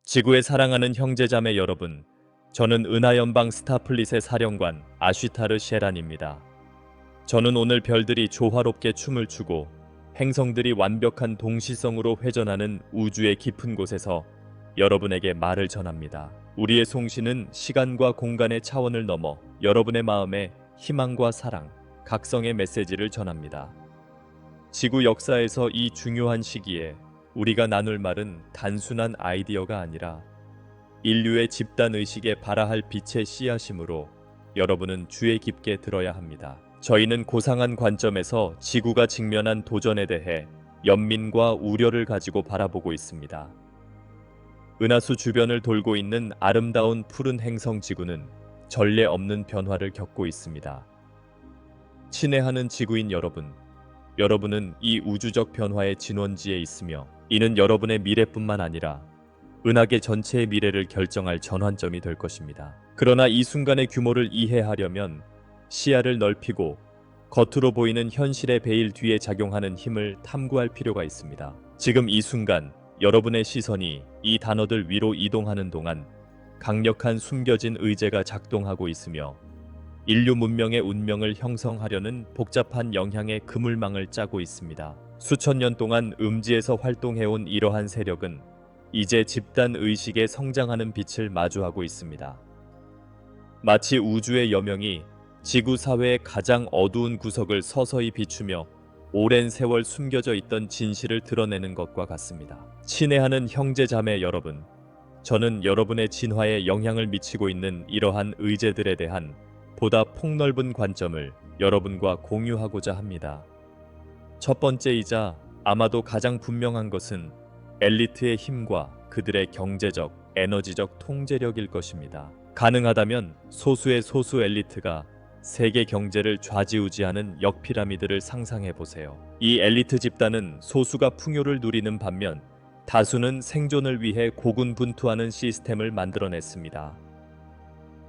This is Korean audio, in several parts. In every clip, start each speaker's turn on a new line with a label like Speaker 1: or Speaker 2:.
Speaker 1: 지구의 사랑하는 형제자매 여러분, 저는 은하연방 스타플릿의 사령관 아쉬타르 셰란입니다. 저는 오늘 별들이 조화롭게 춤을 추고 행성들이 완벽한 동시성으로 회전하는 우주의 깊은 곳에서 여러분에게 말을 전합니다. 우리의 송신은 시간과 공간의 차원을 넘어 여러분의 마음에 희망과 사랑, 각성의 메시지를 전합니다. 지구 역사에서 이 중요한 시기에 우리가 나눌 말은 단순한 아이디어가 아니라 인류의 집단의식에 발아할 빛의 씨앗이므로 여러분은 주의 깊게 들어야 합니다. 저희는 고상한 관점에서 지구가 직면한 도전에 대해 연민과 우려를 가지고 바라보고 있습니다. 은하수 주변을 돌고 있는 아름다운 푸른 행성 지구는 전례 없는 변화를 겪고 있습니다. 친애하는 지구인 여러분, 여러분은 이 우주적 변화의 진원지에 있으며 이는 여러분의 미래뿐만 아니라 은하계 전체의 미래를 결정할 전환점이 될 것입니다. 그러나 이 순간의 규모를 이해하려면 시야를 넓히고 겉으로 보이는 현실의 베일 뒤에 작용하는 힘을 탐구할 필요가 있습니다. 지금 이 순간 여러분의 시선이 이 단어들 위로 이동하는 동안 강력한 숨겨진 의제가 작동하고 있으며 인류 문명의 운명을 형성하려는 복잡한 영향의 그물망을 짜고 있습니다. 수천 년 동안 음지에서 활동해온 이러한 세력은 이제 집단 의식에 성장하는 빛을 마주하고 있습니다. 마치 우주의 여명이 지구 사회의 가장 어두운 구석을 서서히 비추며 오랜 세월 숨겨져 있던 진실을 드러내는 것과 같습니다. 친애하는 형제자매 여러분, 저는 여러분의 진화에 영향을 미치고 있는 이러한 의제들에 대한 보다 폭넓은 관점을 여러분과 공유하고자 합니다. 첫 번째이자 아마도 가장 분명한 것은 엘리트의 힘과 그들의 경제적, 에너지적 통제력일 것입니다. 가능하다면 소수의 소수 엘리트가 세계 경제를 좌지우지하는 역피라미드를 상상해 보세요. 이 엘리트 집단은 소수가 풍요를 누리는 반면 다수는 생존을 위해 고군분투하는 시스템을 만들어냈습니다.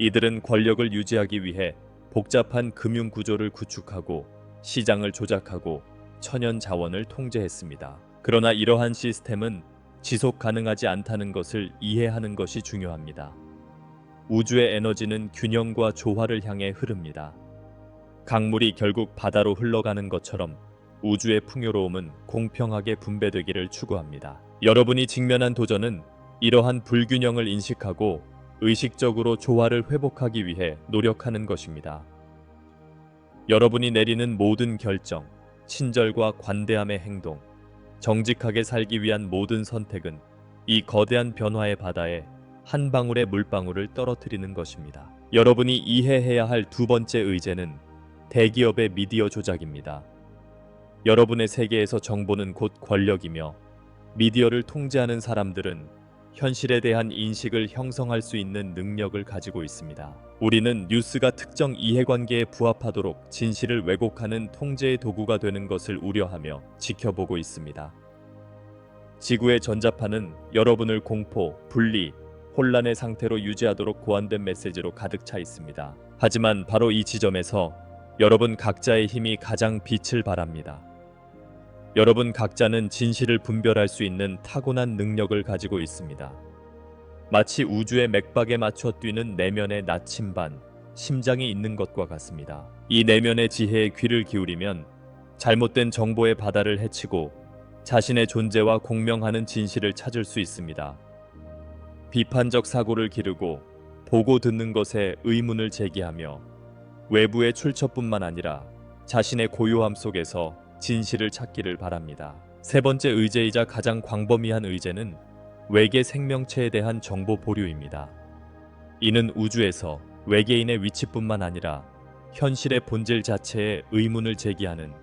Speaker 1: 이들은 권력을 유지하기 위해 복잡한 금융 구조를 구축하고 시장을 조작하고 천연 자원을 통제했습니다. 그러나 이러한 시스템은 지속 가능하지 않다는 것을 이해하는 것이 중요합니다. 우주의 에너지는 균형과 조화를 향해 흐릅니다. 강물이 결국 바다로 흘러가는 것처럼 우주의 풍요로움은 공평하게 분배되기를 추구합니다. 여러분이 직면한 도전은 이러한 불균형을 인식하고 의식적으로 조화를 회복하기 위해 노력하는 것입니다. 여러분이 내리는 모든 결정, 친절과 관대함의 행동, 정직하게 살기 위한 모든 선택은 이 거대한 변화의 바다에 한 방울의 물방울을 떨어뜨리는 것입니다. 여러분이 이해해야 할 두 번째 의제는 대기업의 미디어 조작입니다. 여러분의 세계에서 정보는 곧 권력이며 미디어를 통제하는 사람들은 현실에 대한 인식을 형성할 수 있는 능력을 가지고 있습니다. 우리는 뉴스가 특정 이해관계에 부합하도록 진실을 왜곡하는 통제의 도구가 되는 것을 우려하며 지켜보고 있습니다. 지구의 전자파는 여러분을 공포, 분리, 혼란의 상태로 유지하도록 고안된 메시지로 가득 차 있습니다. 하지만 바로 이 지점에서 여러분 각자의 힘이 가장 빛을 발합니다. 여러분 각자는 진실을 분별할 수 있는 타고난 능력을 가지고 있습니다. 마치 우주의 맥박에 맞춰 뛰는 내면의 나침반, 심장이 있는 것과 같습니다. 이 내면의 지혜에 귀를 기울이면 잘못된 정보의 바다를 헤치고 자신의 존재와 공명하는 진실을 찾을 수 있습니다. 비판적 사고를 기르고 보고 듣는 것에 의문을 제기하며 외부의 출처뿐만 아니라 자신의 고요함 속에서 진실을 찾기를 바랍니다. 세 번째 의제이자 가장 광범위한 의제는 외계 생명체에 대한 정보 보류입니다. 이는 우주에서 외계인의 위치뿐만 아니라 현실의 본질 자체에 의문을 제기하는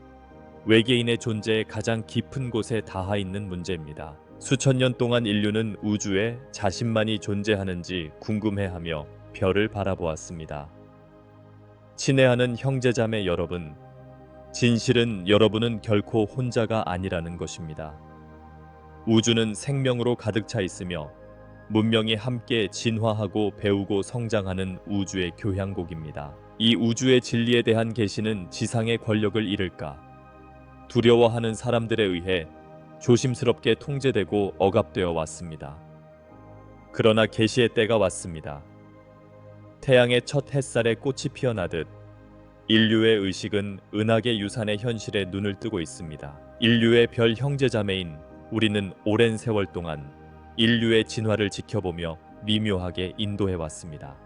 Speaker 1: 외계인의 존재의 가장 깊은 곳에 닿아 있는 문제입니다. 수천 년 동안 인류는 우주에 자신만이 존재하는지 궁금해하며 별을 바라보았습니다. 친애하는 형제자매 여러분, 진실은 여러분은 결코 혼자가 아니라는 것입니다. 우주는 생명으로 가득 차 있으며 문명이 함께 진화하고 배우고 성장하는 우주의 교향곡입니다. 이 우주의 진리에 대한 계시는 지상의 권력을 잃을까 두려워하는 사람들에 의해 조심스럽게 통제되고 억압되어 왔습니다. 그러나 계시의 때가 왔습니다. 태양의 첫 햇살에 꽃이 피어나듯 인류의 의식은 은하계 유산의 현실에 눈을 뜨고 있습니다. 인류의 별 형제자매인 우리는 오랜 세월 동안 인류의 진화를 지켜보며 미묘하게 인도해 왔습니다.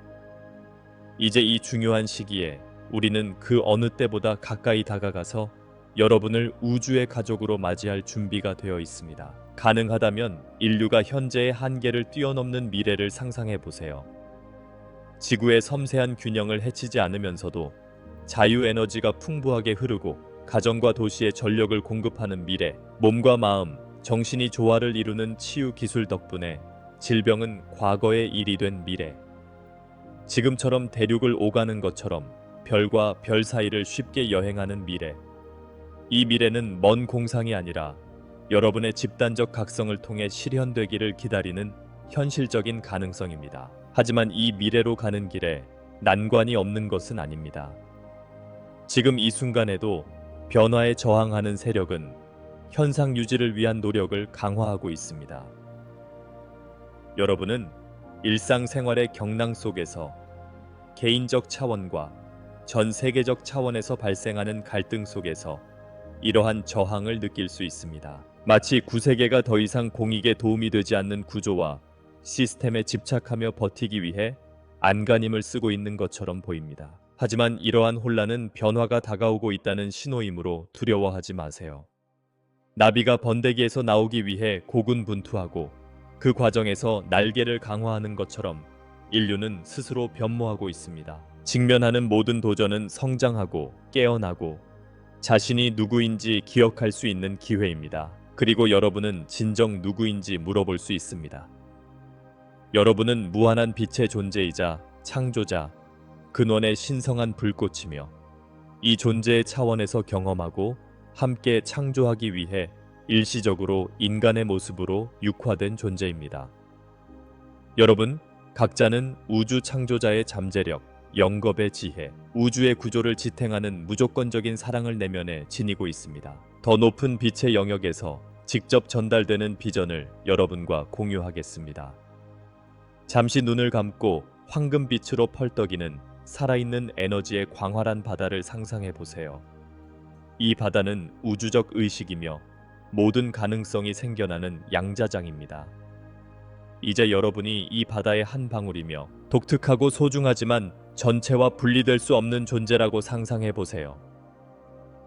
Speaker 1: 이제 이 중요한 시기에 우리는 그 어느 때보다 가까이 다가가서 여러분을 우주의 가족으로 맞이할 준비가 되어 있습니다. 가능하다면 인류가 현재의 한계를 뛰어넘는 미래를 상상해 보세요. 지구의 섬세한 균형을 해치지 않으면서도 자유에너지가 풍부하게 흐르고 가정과 도시에 전력을 공급하는 미래, 몸과 마음, 정신이 조화를 이루는 치유 기술 덕분에 질병은 과거의 일이 된 미래. 지금처럼 대륙을 오가는 것처럼 별과 별 사이를 쉽게 여행하는 미래. 이 미래는 먼 공상이 아니라 여러분의 집단적 각성을 통해 실현되기를 기다리는 현실적인 가능성입니다. 하지만 이 미래로 가는 길에 난관이 없는 것은 아닙니다. 지금 이 순간에도 변화에 저항하는 세력은 현상 유지를 위한 노력을 강화하고 있습니다. 여러분은 일상생활의 경랑 속에서 개인적 차원과 전 세계적 차원에서 발생하는 갈등 속에서 이러한 저항을 느낄 수 있습니다. 마치 구세계가 더 이상 공익에 도움이 되지 않는 구조와 시스템에 집착하며 버티기 위해 안간힘을 쓰고 있는 것처럼 보입니다. 하지만 이러한 혼란은 변화가 다가오고 있다는 신호이므로 두려워하지 마세요. 나비가 번데기에서 나오기 위해 고군분투하고 그 과정에서 날개를 강화하는 것처럼 인류는 스스로 변모하고 있습니다. 직면하는 모든 도전은 성장하고 깨어나고 자신이 누구인지 기억할 수 있는 기회입니다. 그리고 여러분은 진정 누구인지 물어볼 수 있습니다. 여러분은 무한한 빛의 존재이자 창조자, 근원의 신성한 불꽃이며 이 존재의 차원에서 경험하고 함께 창조하기 위해 일시적으로 인간의 모습으로 육화된 존재입니다. 여러분, 각자는 우주 창조자의 잠재력, 영겁의 지혜, 우주의 구조를 지탱하는 무조건적인 사랑을 내면에 지니고 있습니다. 더 높은 빛의 영역에서 직접 전달되는 비전을 여러분과 공유하겠습니다. 잠시 눈을 감고 황금빛으로 펄떡이는 살아있는 에너지의 광활한 바다를 상상해 보세요. 이 바다는 우주적 의식이며 모든 가능성이 생겨나는 양자장입니다. 이제 여러분이 이 바다의 한 방울이며 독특하고 소중하지만 전체와 분리될 수 없는 존재라고 상상해 보세요.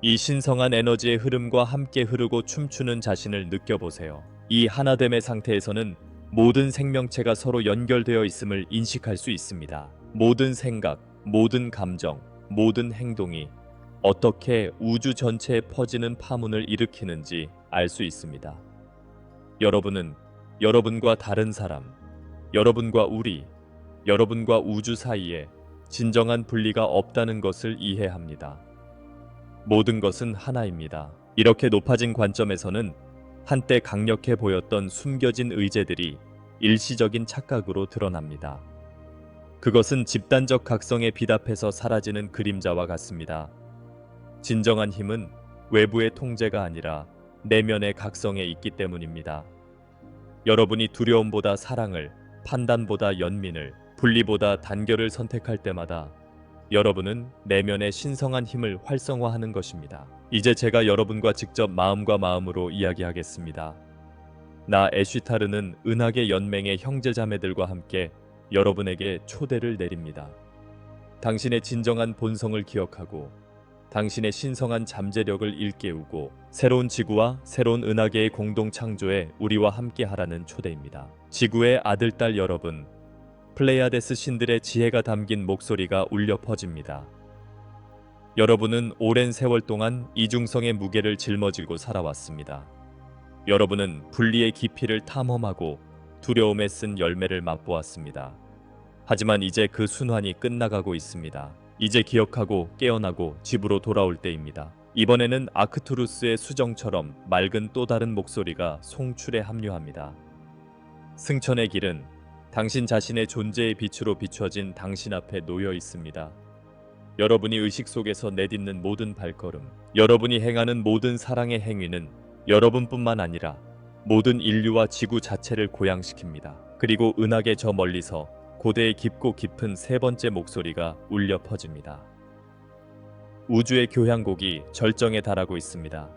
Speaker 1: 이 신성한 에너지의 흐름과 함께 흐르고 춤추는 자신을 느껴보세요. 이 하나됨의 상태에서는 모든 생명체가 서로 연결되어 있음을 인식할 수 있습니다. 모든 생각, 모든 감정, 모든 행동이 어떻게 우주 전체에 퍼지는 파문을 일으키는지 알 수 있습니다. 여러분은 여러분과 다른 사람, 여러분과 우리, 여러분과 우주 사이에 진정한 분리가 없다는 것을 이해합니다. 모든 것은 하나입니다. 이렇게 높아진 관점에서는 한때 강력해 보였던 숨겨진 의제들이 일시적인 착각으로 드러납니다. 그것은 집단적 각성에 비답해서 사라지는 그림자와 같습니다. 진정한 힘은 외부의 통제가 아니라 내면의 각성에 있기 때문입니다. 여러분이 두려움보다 사랑을, 판단보다 연민을, 분리보다 단결을 선택할 때마다 여러분은 내면의 신성한 힘을 활성화하는 것입니다. 이제 제가 여러분과 직접 마음과 마음으로 이야기하겠습니다. 나 애쉬타르는 은하계 연맹의 형제자매들과 함께 여러분에게 초대를 내립니다. 당신의 진정한 본성을 기억하고 당신의 신성한 잠재력을 일깨우고 새로운 지구와 새로운 은하계의 공동 창조에 우리와 함께 하라는 초대입니다. 지구의 아들, 딸 여러분, 플레이아데스 신들의 지혜가 담긴 목소리가 울려 퍼집니다. 여러분은 오랜 세월 동안 이중성의 무게를 짊어지고 살아왔습니다. 여러분은 분리의 깊이를 탐험하고 두려움에 쓴 열매를 맛보았습니다. 하지만 이제 그 순환이 끝나가고 있습니다. 이제 기억하고 깨어나고 집으로 돌아올 때입니다. 이번에는 아크투루스의 수정처럼 맑은 또 다른 목소리가 송출에 합류합니다. 승천의 길은 당신 자신의 존재의 빛으로 비춰진 당신 앞에 놓여 있습니다. 여러분이 의식 속에서 내딛는 모든 발걸음, 여러분이 행하는 모든 사랑의 행위는 여러분뿐만 아니라 모든 인류와 지구 자체를 고양시킵니다. 그리고 은하계 저 멀리서 고대의 깊고 깊은 세 번째 목소리가 울려 퍼집니다. 우주의 교향곡이 절정에 달하고 있습니다.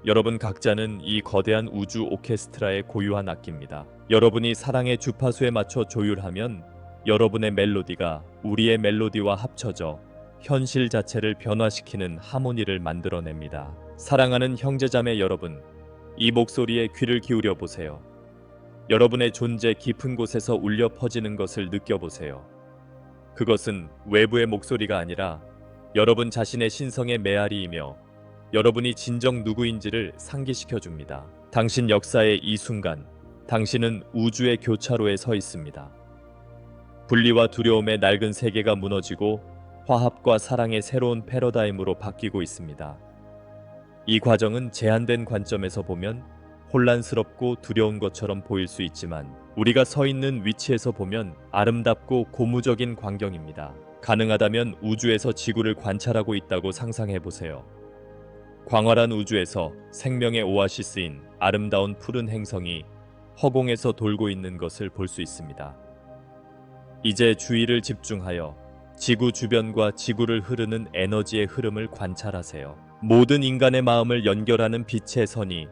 Speaker 1: 여러분 각자는 이 거대한 우주 오케스트라의 고유한 악기입니다. 여러분이 사랑의 주파수에 맞춰 조율하면 여러분의 멜로디가 우리의 멜로디와 합쳐져 현실 자체를 변화시키는 하모니를 만들어냅니다. 사랑하는 형제자매 여러분, 이 목소리에 귀를 기울여 보세요. 여러분의 존재 깊은 곳에서 울려 퍼지는 것을 느껴보세요. 그것은 외부의 목소리가 아니라 여러분 자신의 신성의 메아리이며 여러분이 진정 누구인지를 상기시켜 줍니다. 당신 역사의 이 순간, 당신은 우주의 교차로에 서 있습니다. 분리와 두려움의 낡은 세계가 무너지고 화합과 사랑의 새로운 패러다임으로 바뀌고 있습니다. 이 과정은 제한된 관점에서 보면 혼란스럽고 두려운 것처럼 보일 수 있지만 우리가 서 있는 위치에서 보면 아름답고 고무적인 광경입니다. 가능하다면 우주에서 지구를 관찰하고 있다고 상상해 보세요. 광활한 우주에서 생명의 오아시스인 아름다운 푸른 행성이 허공에서 돌고 있는 것을 볼 수 있습니다. 이제 주의를 집중하여 지구 주변과 지구를 흐르는 에너지의 흐름을 관찰하세요. 모든 인간의 마음을 연결하는 빛의 선이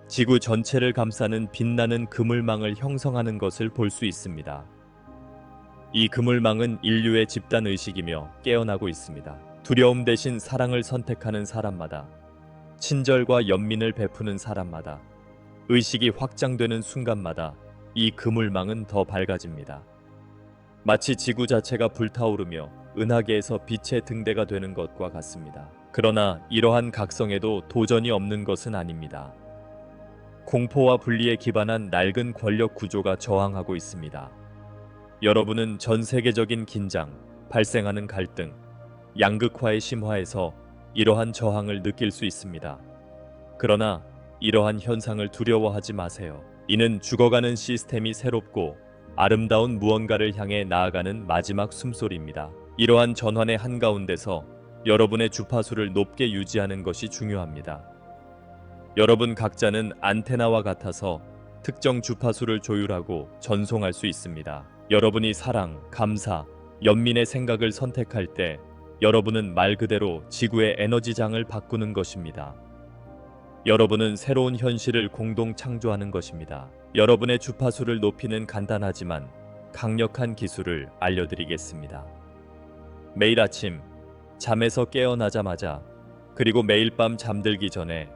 Speaker 1: 지구 전체를 감싸는 빛나는 그물망을 형성하는 것을 볼 수 있습니다. 이 그물망은 인류의 집단 의식이며 깨어나고 있습니다. 두려움 대신 사랑을 선택하는 사람마다, 친절과 연민을 베푸는 사람마다, 의식이 확장되는 순간마다 이 그물망은 더 밝아집니다. 마치 지구 자체가 불타오르며 은하계에서 빛의 등대가 되는 것과 같습니다. 그러나 이러한 각성에도 도전이 없는 것은 아닙니다. 공포와 분리에 기반한 낡은 권력 구조가 저항하고 있습니다. 여러분은 전 세계적인 긴장, 발생하는 갈등, 양극화의 심화에서 이러한 저항을 느낄 수 있습니다. 그러나 이러한 현상을 두려워하지 마세요. 이는 죽어가는 시스템이 새롭고 아름다운 무언가를 향해 나아가는 마지막 숨소리입니다. 이러한 전환의 한가운데서 여러분의 주파수를 높게 유지하는 것이 중요합니다. 여러분 각자는 안테나와 같아서 특정 주파수를 조율하고 전송할 수 있습니다. 여러분이 사랑, 감사, 연민의 생각을 선택할 때 여러분은 말 그대로 지구의 에너지장을 바꾸는 것입니다. 여러분은 새로운 현실을 공동 창조하는 것입니다. 여러분의 주파수를 높이는 간단하지만 강력한 기술을 알려드리겠습니다. 매일 아침 잠에서 깨어나자마자 그리고 매일 밤 잠들기 전에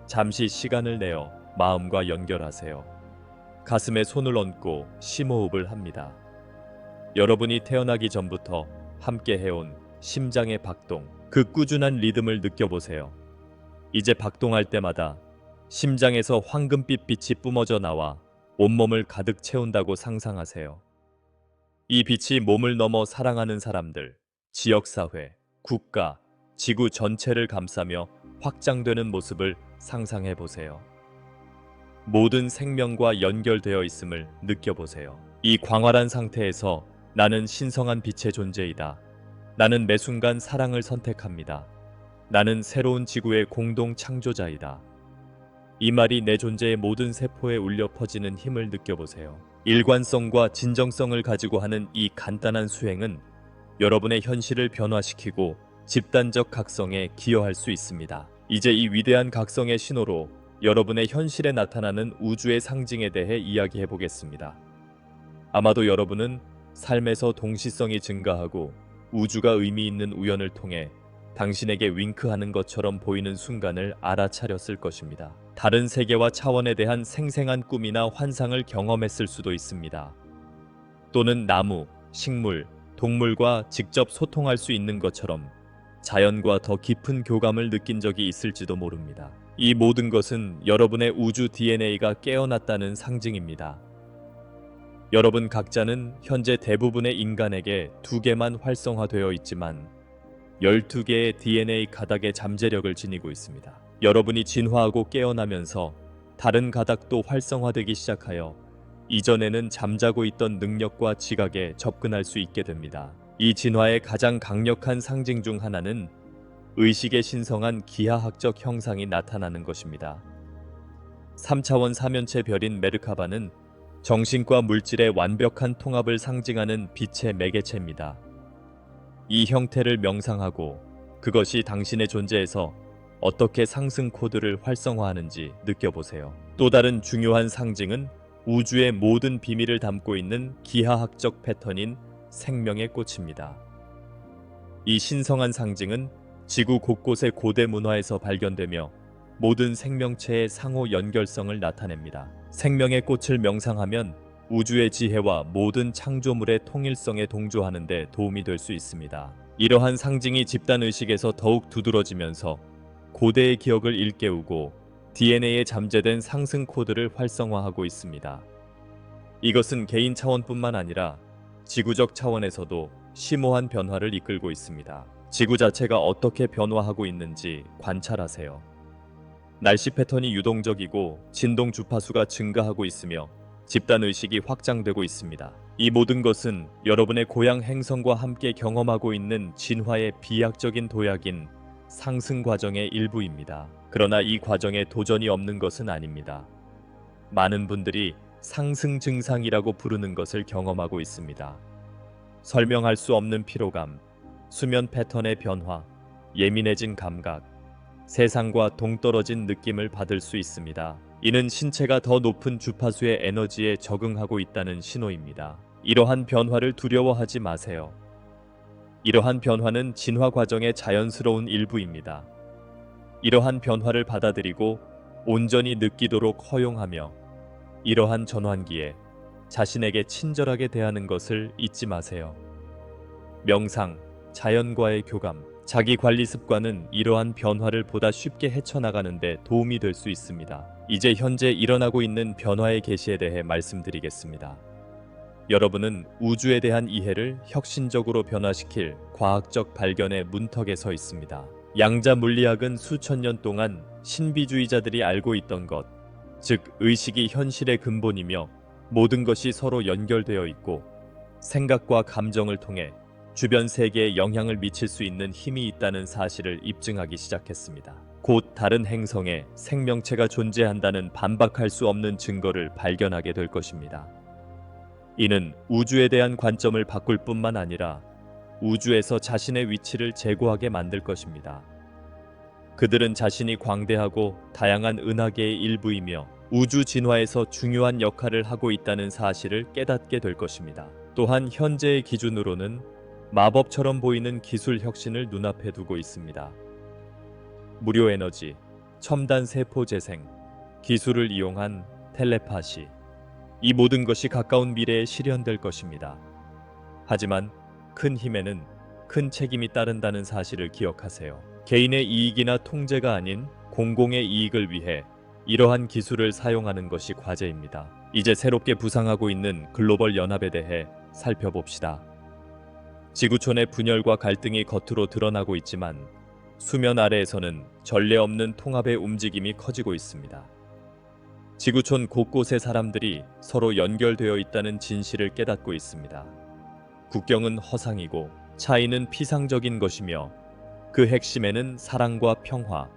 Speaker 1: 잠시 시간을 내어 마음과 연결하세요. 가슴에 손을 얹고 심호흡을 합니다. 여러분이 태어나기 전부터 함께 해온 심장의 박동, 그 꾸준한 리듬을 느껴보세요. 이제 박동할 때마다 심장에서 황금빛 빛이 뿜어져 나와 온몸을 가득 채운다고 상상하세요. 이 빛이 몸을 넘어 사랑하는 사람들, 지역사회, 국가, 지구 전체를 감싸며 확장되는 모습을 상상해 보세요. 모든 생명과 연결되어 있음을 느껴보세요. 이 광활한 상태에서 나는 신성한 빛의 존재이다. 나는 매 순간 사랑을 선택합니다. 나는 새로운 지구의 공동 창조자이다. 이 말이 내 존재의 모든 세포에 울려 퍼지는 힘을 느껴보세요. 일관성과 진정성을 가지고 하는 이 간단한 수행은 여러분의 현실을 변화시키고 집단적 각성에 기여할 수 있습니다. 이제 이 위대한 각성의 신호로 여러분의 현실에 나타나는 우주의 상징에 대해 이야기해 보겠습니다. 아마도 여러분은 삶에서 동시성이 증가하고 우주가 의미 있는 우연을 통해 당신에게 윙크하는 것처럼 보이는 순간을 알아차렸을 것입니다. 다른 세계와 차원에 대한 생생한 꿈이나 환상을 경험했을 수도 있습니다. 또는 나무, 식물, 동물과 직접 소통할 수 있는 것처럼 자연과 더 깊은 교감을 느낀 적이 있을지도 모릅니다. 이 모든 것은 여러분의 우주 DNA가 깨어났다는 상징입니다. 여러분 각자는 현재 대부분의 인간에게 2개만 활성화되어 있지만 12개의 DNA 가닥의 잠재력을 지니고 있습니다. 여러분이 진화하고 깨어나면서 다른 가닥도 활성화되기 시작하여 이전에는 잠자고 있던 능력과 지각에 접근할 수 있게 됩니다. 이 진화의 가장 강력한 상징 중 하나는 의식의 신성한 기하학적 형상이 나타나는 것입니다. 3차원 사면체 별인 메르카바는 정신과 물질의 완벽한 통합을 상징하는 빛의 매개체입니다. 이 형태를 명상하고 그것이 당신의 존재에서 어떻게 상승 코드를 활성화하는지 느껴보세요. 또 다른 중요한 상징은 우주의 모든 비밀을 담고 있는 기하학적 패턴인 생명의 꽃입니다. 이 신성한 상징은 지구 곳곳의 고대 문화에서 발견되며 모든 생명체의 상호 연결성을 나타냅니다. 생명의 꽃을 명상하면 우주의 지혜와 모든 창조물의 통일성에 동조하는 데 도움이 될 수 있습니다. 이러한 상징이 집단 의식에서 더욱 두드러지면서 고대의 기억을 일깨우고 DNA에 잠재된 상승 코드를 활성화하고 있습니다. 이것은 개인 차원뿐만 아니라 지구적 차원에서도 심오한 변화를 이끌고 있습니다. 지구 자체가 어떻게 변화하고 있는지 관찰하세요. 날씨 패턴이 유동적이고 진동 주파수가 증가하고 있으며 집단 의식이 확장되고 있습니다. 이 모든 것은 여러분의 고향 행성과 함께 경험하고 있는 진화의 비약적인 도약인 상승 과정의 일부입니다. 그러나 이 과정에 도전이 없는 것은 아닙니다. 많은 분들이 상승 증상이라고 부르는 것을 경험하고 있습니다. 설명할 수 없는 피로감, 수면 패턴의 변화, 예민해진 감각, 세상과 동떨어진 느낌을 받을 수 있습니다. 이는 신체가 더 높은 주파수의 에너지에 적응하고 있다는 신호입니다. 이러한 변화를 두려워하지 마세요. 이러한 변화는 진화 과정의 자연스러운 일부입니다. 이러한 변화를 받아들이고 온전히 느끼도록 허용하며 이러한 전환기에 자신에게 친절하게 대하는 것을 잊지 마세요. 명상, 자연과의 교감, 자기 관리 습관은 이러한 변화를 보다 쉽게 헤쳐나가는 데 도움이 될 수 있습니다. 이제 현재 일어나고 있는 변화의 계시에 대해 말씀드리겠습니다. 여러분은 우주에 대한 이해를 혁신적으로 변화시킬 과학적 발견의 문턱에 서 있습니다. 양자 물리학은 수천 년 동안 신비주의자들이 알고 있던 것, 즉 의식이 현실의 근본이며 모든 것이 서로 연결되어 있고 생각과 감정을 통해 주변 세계에 영향을 미칠 수 있는 힘이 있다는 사실을 입증하기 시작했습니다. 곧 다른 행성에 생명체가 존재한다는 반박할 수 없는 증거를 발견하게 될 것입니다. 이는 우주에 대한 관점을 바꿀 뿐만 아니라 우주에서 자신의 위치를 제고하게 만들 것입니다. 그들은 자신이 광대하고 다양한 은하계의 일부이며 우주 진화에서 중요한 역할을 하고 있다는 사실을 깨닫게 될 것입니다. 또한 현재의 기준으로는 마법처럼 보이는 기술 혁신을 눈앞에 두고 있습니다. 무료 에너지, 첨단 세포 재생, 기술을 이용한 텔레파시, 이 모든 것이 가까운 미래에 실현될 것입니다. 하지만 큰 힘에는 큰 책임이 따른다는 사실을 기억하세요. 개인의 이익이나 통제가 아닌 공공의 이익을 위해 이러한 기술을 사용하는 것이 과제입니다. 이제 새롭게 부상하고 있는 글로벌 연합에 대해 살펴봅시다. 지구촌의 분열과 갈등이 겉으로 드러나고 있지만 수면 아래에서는 전례 없는 통합의 움직임이 커지고 있습니다. 지구촌 곳곳의 사람들이 서로 연결되어 있다는 진실을 깨닫고 있습니다. 국경은 허상이고 차이는 피상적인 것이며 그 핵심에는 사랑과 평화,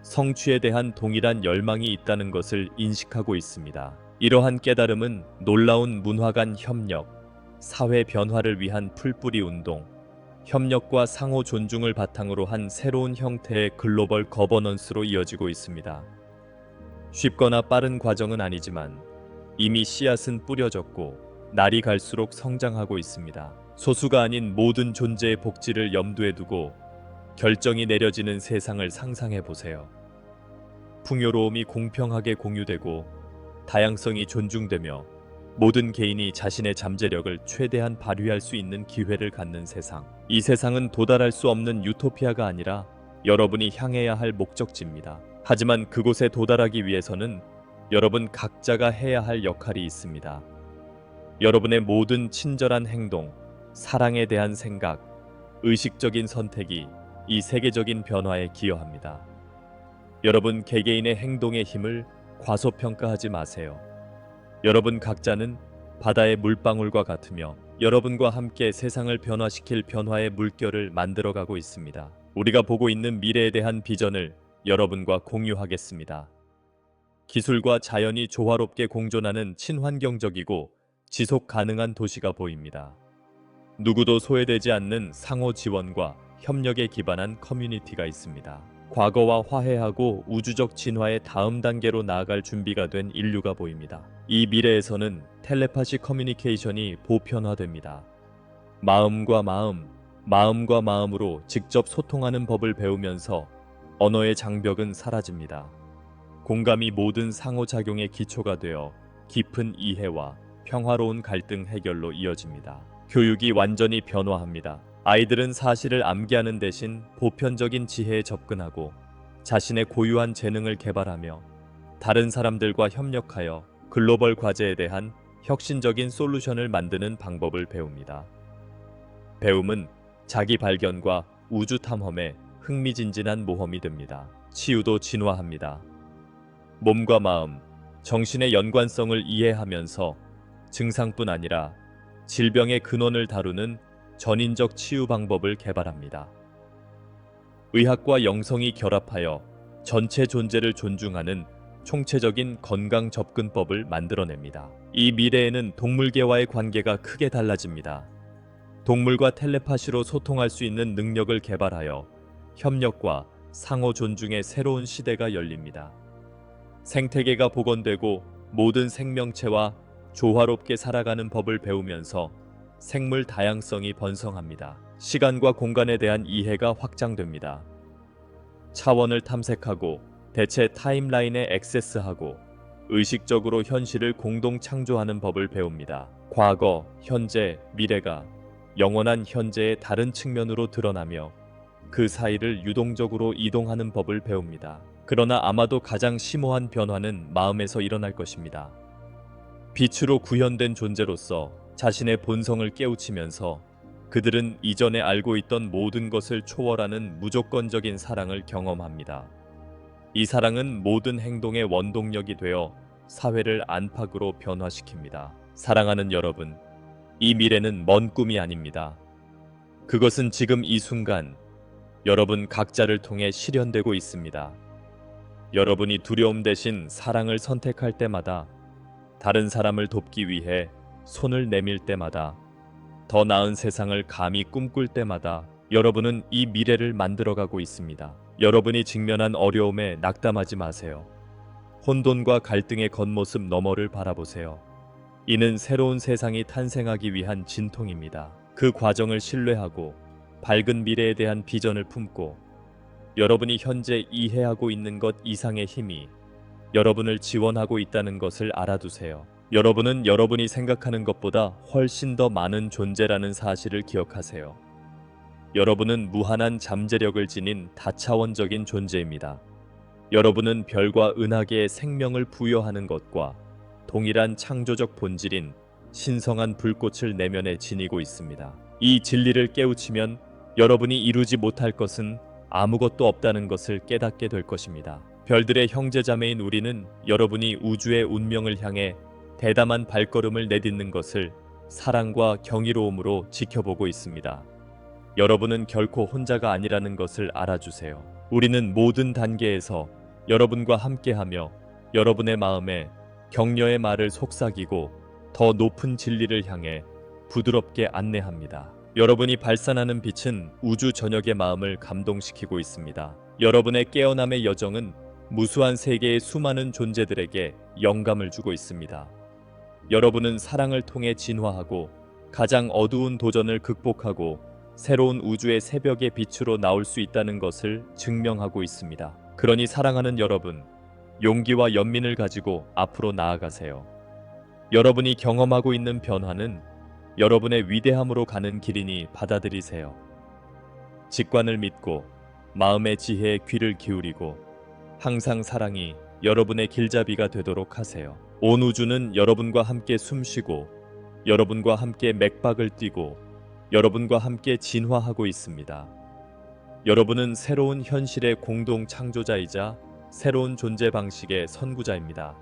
Speaker 1: 성취에 대한 동일한 열망이 있다는 것을 인식하고 있습니다. 이러한 깨달음은 놀라운 문화 간 협력, 사회 변화를 위한 풀뿌리 운동, 협력과 상호 존중을 바탕으로 한 새로운 형태의 글로벌 거버넌스로 이어지고 있습니다. 쉽거나 빠른 과정은 아니지만 이미 씨앗은 뿌려졌고 날이 갈수록 성장하고 있습니다. 소수가 아닌 모든 존재의 복지를 염두에 두고 결정이 내려지는 세상을 상상해 보세요. 풍요로움이 공평하게 공유되고 다양성이 존중되며 모든 개인이 자신의 잠재력을 최대한 발휘할 수 있는 기회를 갖는 세상. 이 세상은 도달할 수 없는 유토피아가 아니라 여러분이 향해야 할 목적지입니다. 하지만 그곳에 도달하기 위해서는 여러분 각자가 해야 할 역할이 있습니다. 여러분의 모든 친절한 행동, 사랑에 대한 생각, 의식적인 선택이 이 세계적인 변화에 기여합니다. 여러분 개개인의 행동의 힘을 과소평가하지 마세요. 여러분 각자는 바다의 물방울과 같으며 여러분과 함께 세상을 변화시킬 변화의 물결을 만들어가고 있습니다. 우리가 보고 있는 미래에 대한 비전을 여러분과 공유하겠습니다. 기술과 자연이 조화롭게 공존하는 친환경적이고 지속 가능한 도시가 보입니다. 누구도 소외되지 않는 상호 지원과 협력에 기반한 커뮤니티가 있습니다. 과거와 화해하고 우주적 진화의 다음 단계로 나아갈 준비가 된 인류가 보입니다. 이 미래에서는 텔레파시 커뮤니케이션이 보편화됩니다. 마음과 마음, 마음과 마음으로 직접 소통하는 법을 배우면서 언어의 장벽은 사라집니다. 공감이 모든 상호작용의 기초가 되어 깊은 이해와 평화로운 갈등 해결로 이어집니다. 교육이 완전히 변화합니다. 아이들은 사실을 암기하는 대신 보편적인 지혜에 접근하고 자신의 고유한 재능을 개발하며 다른 사람들과 협력하여 글로벌 과제에 대한 혁신적인 솔루션을 만드는 방법을 배웁니다. 배움은 자기 발견과 우주 탐험에 흥미진진한 모험이 됩니다. 치유도 진화합니다. 몸과 마음, 정신의 연관성을 이해하면서 증상뿐 아니라 질병의 근원을 다루는 전인적 치유 방법을 개발합니다. 의학과 영성이 결합하여 전체 존재를 존중하는 총체적인 건강 접근법을 만들어냅니다. 이 미래에는 동물계와의 관계가 크게 달라집니다. 동물과 텔레파시로 소통할 수 있는 능력을 개발하여 협력과 상호 존중의 새로운 시대가 열립니다. 생태계가 복원되고 모든 생명체와 조화롭게 살아가는 법을 배우면서 생물 다양성이 번성합니다. 시간과 공간에 대한 이해가 확장됩니다. 차원을 탐색하고 대체 타임라인에 액세스하고 의식적으로 현실을 공동 창조하는 법을 배웁니다. 과거, 현재, 미래가 영원한 현재의 다른 측면으로 드러나며 그 사이를 유동적으로 이동하는 법을 배웁니다. 그러나 아마도 가장 심오한 변화는 마음에서 일어날 것입니다. 빛으로 구현된 존재로서 자신의 본성을 깨우치면서 그들은 이전에 알고 있던 모든 것을 초월하는 무조건적인 사랑을 경험합니다. 이 사랑은 모든 행동의 원동력이 되어 사회를 안팎으로 변화시킵니다. 사랑하는 여러분, 이 미래는 먼 꿈이 아닙니다. 그것은 지금 이 순간 여러분 각자를 통해 실현되고 있습니다. 여러분이 두려움 대신 사랑을 선택할 때마다, 다른 사람을 돕기 위해 손을 내밀 때마다, 더 나은 세상을 감히 꿈꿀 때마다 여러분은 이 미래를 만들어가고 있습니다. 여러분이 직면한 어려움에 낙담하지 마세요. 혼돈과 갈등의 겉모습 너머를 바라보세요. 이는 새로운 세상이 탄생하기 위한 진통입니다. 그 과정을 신뢰하고 밝은 미래에 대한 비전을 품고 여러분이 현재 이해하고 있는 것 이상의 힘이 여러분을 지원하고 있다는 것을 알아두세요. 여러분은 여러분이 생각하는 것보다 훨씬 더 많은 존재라는 사실을 기억하세요. 여러분은 무한한 잠재력을 지닌 다차원적인 존재입니다. 여러분은 별과 은하계에 생명을 부여하는 것과 동일한 창조적 본질인 신성한 불꽃을 내면에 지니고 있습니다. 이 진리를 깨우치면 여러분이 이루지 못할 것은 아무것도 없다는 것을 깨닫게 될 것입니다. 별들의 형제자매인 우리는 여러분이 우주의 운명을 향해 대담한 발걸음을 내딛는 것을 사랑과 경이로움으로 지켜보고 있습니다. 여러분은 결코 혼자가 아니라는 것을 알아주세요. 우리는 모든 단계에서 여러분과 함께하며 여러분의 마음에 격려의 말을 속삭이고 더 높은 진리를 향해 부드럽게 안내합니다. 여러분이 발산하는 빛은 우주 전역의 마음을 감동시키고 있습니다. 여러분의 깨어남의 여정은 무수한 세계의 수많은 존재들에게 영감을 주고 있습니다. 여러분은 사랑을 통해 진화하고 가장 어두운 도전을 극복하고 새로운 우주의 새벽의 빛으로 나올 수 있다는 것을 증명하고 있습니다. 그러니 사랑하는 여러분, 용기와 연민을 가지고 앞으로 나아가세요. 여러분이 경험하고 있는 변화는 여러분의 위대함으로 가는 길이니 받아들이세요. 직관을 믿고 마음의 지혜에 귀를 기울이고 항상 사랑이 여러분의 길잡이가 되도록 하세요. 온 우주는 여러분과 함께 숨쉬고 여러분과 함께 맥박을 띠고 여러분과 함께 진화하고 있습니다. 여러분은 새로운 현실의 공동 창조자이자 새로운 존재 방식의 선구자입니다.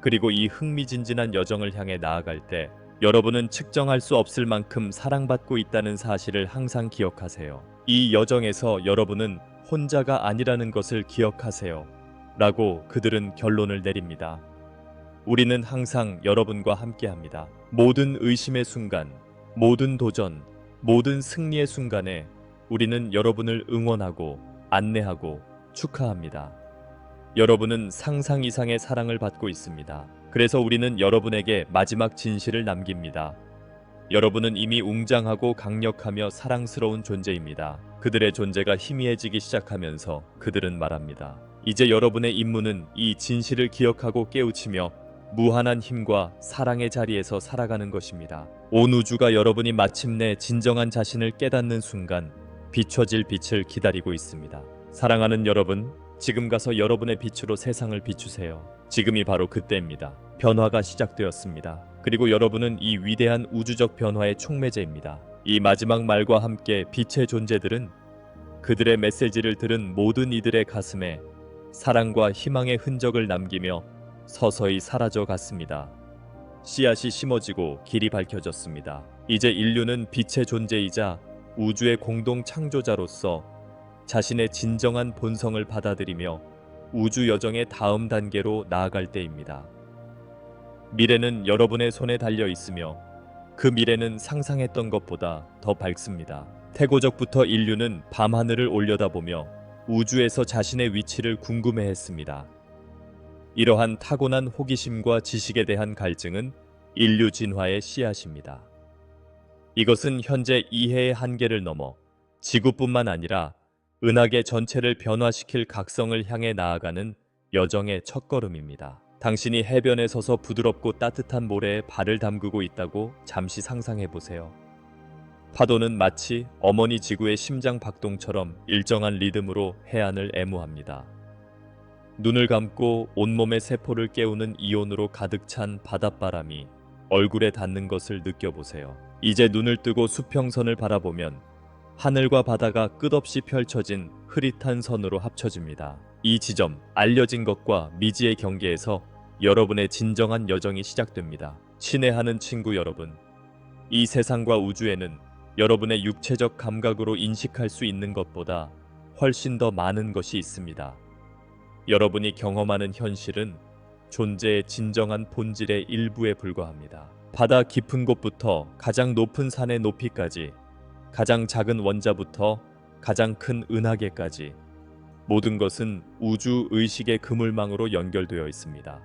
Speaker 1: 그리고 이 흥미진진한 여정을 향해 나아갈 때 여러분은 측정할 수 없을 만큼 사랑받고 있다는 사실을 항상 기억하세요. 이 여정에서 여러분은 혼자가 아니라는 것을 기억하세요. 라고 그들은 결론을 내립니다. 우리는 항상 여러분과 함께합니다. 모든 의심의 순간, 모든 도전, 모든 승리의 순간에 우리는 여러분을 응원하고 안내하고 축하합니다. 여러분은 상상 이상의 사랑을 받고 있습니다. 그래서 우리는 여러분에게 마지막 진실을 남깁니다. 여러분은 이미 웅장하고 강력하며 사랑스러운 존재입니다. 그들의 존재가 희미해지기 시작하면서 그들은 말합니다. 이제 여러분의 임무는 이 진실을 기억하고 깨우치며 무한한 힘과 사랑의 자리에서 살아가는 것입니다. 온 우주가 여러분이 마침내 진정한 자신을 깨닫는 순간 비춰질 빛을 기다리고 있습니다. 사랑하는 여러분, 지금 가서 여러분의 빛으로 세상을 비추세요. 지금이 바로 그때입니다. 변화가 시작되었습니다. 그리고 여러분은 이 위대한 우주적 변화의 촉매제입니다. 이 마지막 말과 함께 빛의 존재들은 그들의 메시지를 들은 모든 이들의 가슴에 사랑과 희망의 흔적을 남기며 서서히 사라져 갔습니다. 씨앗이 심어지고 길이 밝혀졌습니다. 이제 인류는 빛의 존재이자 우주의 공동 창조자로서 자신의 진정한 본성을 받아들이며 우주 여정의 다음 단계로 나아갈 때입니다. 미래는 여러분의 손에 달려 있으며 그 미래는 상상했던 것보다 더 밝습니다. 태고적부터 인류는 밤하늘을 올려다보며 우주에서 자신의 위치를 궁금해했습니다. 이러한 타고난 호기심과 지식에 대한 갈증은 인류 진화의 씨앗입니다. 이것은 현재 이해의 한계를 넘어 지구뿐만 아니라 은하계 전체를 변화시킬 각성을 향해 나아가는 여정의 첫걸음입니다. 당신이 해변에 서서 부드럽고 따뜻한 모래에 발을 담그고 있다고 잠시 상상해 보세요. 파도는 마치 어머니 지구의 심장 박동처럼 일정한 리듬으로 해안을 애무합니다. 눈을 감고 온몸의 세포를 깨우는 이온으로 가득 찬 바닷바람이 얼굴에 닿는 것을 느껴보세요. 이제 눈을 뜨고 수평선을 바라보면 하늘과 바다가 끝없이 펼쳐진 흐릿한 선으로 합쳐집니다. 이 지점, 알려진 것과 미지의 경계에서 여러분의 진정한 여정이 시작됩니다. 친애하는 친구 여러분, 이 세상과 우주에는 여러분의 육체적 감각으로 인식할 수 있는 것보다 훨씬 더 많은 것이 있습니다. 여러분이 경험하는 현실은 존재의 진정한 본질의 일부에 불과합니다. 바다 깊은 곳부터 가장 높은 산의 높이까지, 가장 작은 원자부터 가장 큰 은하계까지 모든 것은 우주 의식의 그물망으로 연결되어 있습니다.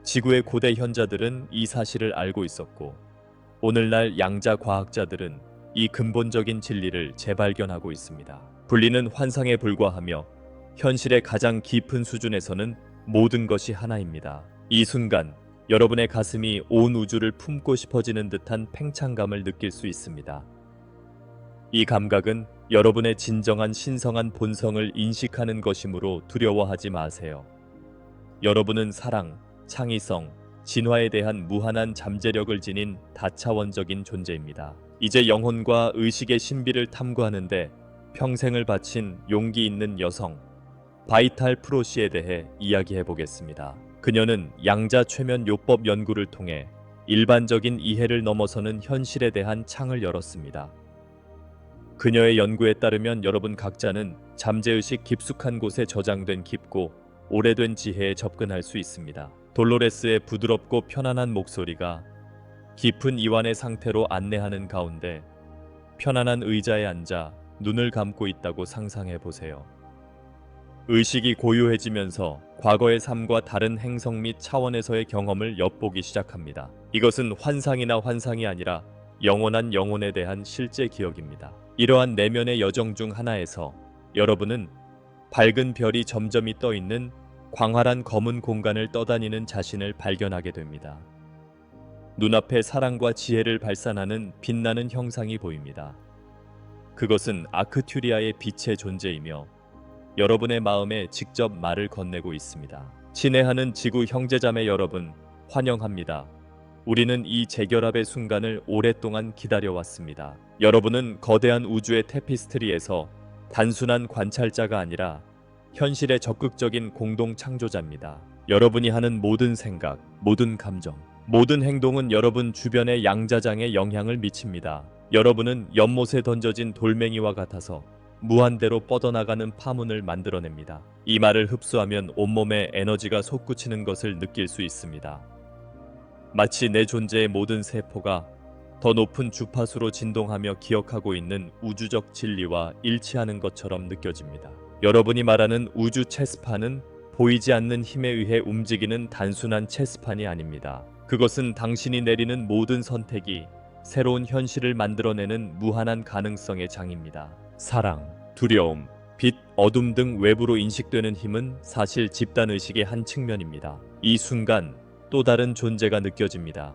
Speaker 1: 지구의 고대 현자들은 이 사실을 알고 있었고 오늘날 양자 과학자들은 이 근본적인 진리를 재발견하고 있습니다. 분리는 환상에 불과하며 현실의 가장 깊은 수준에서는 모든 것이 하나입니다. 이 순간 여러분의 가슴이 온 우주를 품고 싶어지는 듯한 팽창감을 느낄 수 있습니다. 이 감각은 여러분의 진정한 신성한 본성을 인식하는 것이므로 두려워하지 마세요. 여러분은 사랑, 창의성, 진화에 대한 무한한 잠재력을 지닌 다차원적인 존재입니다. 이제 영혼과 의식의 신비를 탐구하는데 평생을 바친 용기 있는 여성, 바이탈 프로시에 대해 이야기해 보겠습니다. 그녀는 양자 최면 요법 연구를 통해 일반적인 이해를 넘어서는 현실에 대한 창을 열었습니다. 그녀의 연구에 따르면 여러분 각자는 잠재의식 깊숙한 곳에 저장된 깊고 오래된 지혜에 접근할 수 있습니다. 돌로레스의 부드럽고 편안한 목소리가 깊은 이완의 상태로 안내하는 가운데 편안한 의자에 앉아 눈을 감고 있다고 상상해 보세요. 의식이 고요해지면서 과거의 삶과 다른 행성 및 차원에서의 경험을 엿보기 시작합니다. 이것은 환상이나 환상이 아니라 영원한 영혼에 대한 실제 기억입니다. 이러한 내면의 여정 중 하나에서 여러분은 밝은 별이 점점이 떠 있는 광활한 검은 공간을 떠다니는 자신을 발견하게 됩니다. 눈앞에 사랑과 지혜를 발산하는 빛나는 형상이 보입니다. 그것은 아크튜리아의 빛의 존재이며 여러분의 마음에 직접 말을 건네고 있습니다. 친애하는 지구 형제자매 여러분, 환영합니다. 우리는 이 재결합의 순간을 오랫동안 기다려왔습니다. 여러분은 거대한 우주의 테피스트리에서 단순한 관찰자가 아니라 현실의 적극적인 공동 창조자입니다. 여러분이 하는 모든 생각, 모든 감정, 모든 행동은 여러분 주변의 양자장에 영향을 미칩니다. 여러분은 연못에 던져진 돌멩이와 같아서 무한대로 뻗어나가는 파문을 만들어냅니다. 이 말을 흡수하면 온몸에 에너지가 솟구치는 것을 느낄 수 있습니다. 마치 내 존재의 모든 세포가 더 높은 주파수로 진동하며 기억하고 있는 우주적 진리와 일치하는 것처럼 느껴집니다. 여러분이 말하는 우주 체스판은 보이지 않는 힘에 의해 움직이는 단순한 체스판이 아닙니다. 그것은 당신이 내리는 모든 선택이 새로운 현실을 만들어내는 무한한 가능성의 장입니다. 사랑, 두려움, 빛, 어둠 등 외부로 인식되는 힘은 사실 집단의식의 한 측면입니다. 이 순간 또 다른 존재가 느껴집니다.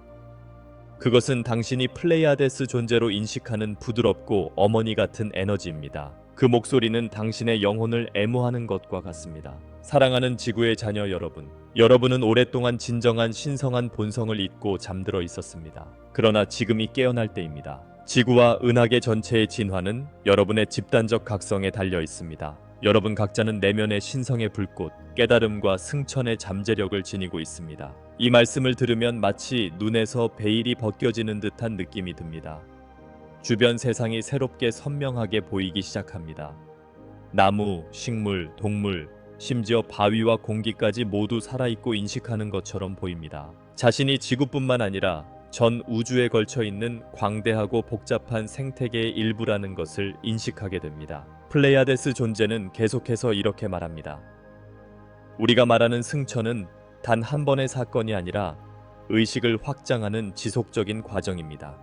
Speaker 1: 그것은 당신이 플레이아데스 존재로 인식하는 부드럽고 어머니 같은 에너지입니다. 그 목소리는 당신의 영혼을 애무하는 것과 같습니다. 사랑하는 지구의 자녀 여러분, 여러분은 오랫동안 진정한 신성한 본성을 잊고 잠들어 있었습니다. 그러나 지금이 깨어날 때입니다. 지구와 은하계 전체의 진화는 여러분의 집단적 각성에 달려 있습니다. 여러분 각자는 내면의 신성의 불꽃, 깨달음과 승천의 잠재력을 지니고 있습니다. 이 말씀을 들으면 마치 눈에서 베일이 벗겨지는 듯한 느낌이 듭니다. 주변 세상이 새롭게 선명하게 보이기 시작합니다. 나무, 식물, 동물, 심지어 바위와 공기까지 모두 살아있고 인식하는 것처럼 보입니다. 자신이 지구뿐만 아니라 전 우주에 걸쳐 있는 광대하고 복잡한 생태계의 일부라는 것을 인식하게 됩니다. 플레이아데스 존재는 계속해서 이렇게 말합니다. 우리가 말하는 승천은 단 한 번의 사건이 아니라 의식을 확장하는 지속적인 과정입니다.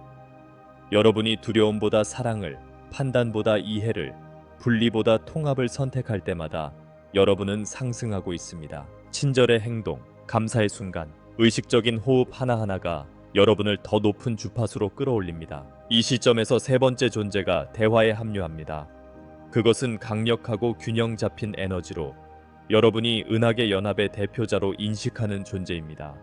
Speaker 1: 여러분이 두려움보다 사랑을, 판단보다 이해를, 분리보다 통합을 선택할 때마다 여러분은 상승하고 있습니다. 친절의 행동, 감사의 순간, 의식적인 호흡 하나하나가 여러분을 더 높은 주파수로 끌어올립니다. 이 시점에서 세 번째 존재가 대화에 합류합니다. 그것은 강력하고 균형 잡힌 에너지로 여러분이 은하계 연합의 대표자로 인식하는 존재입니다.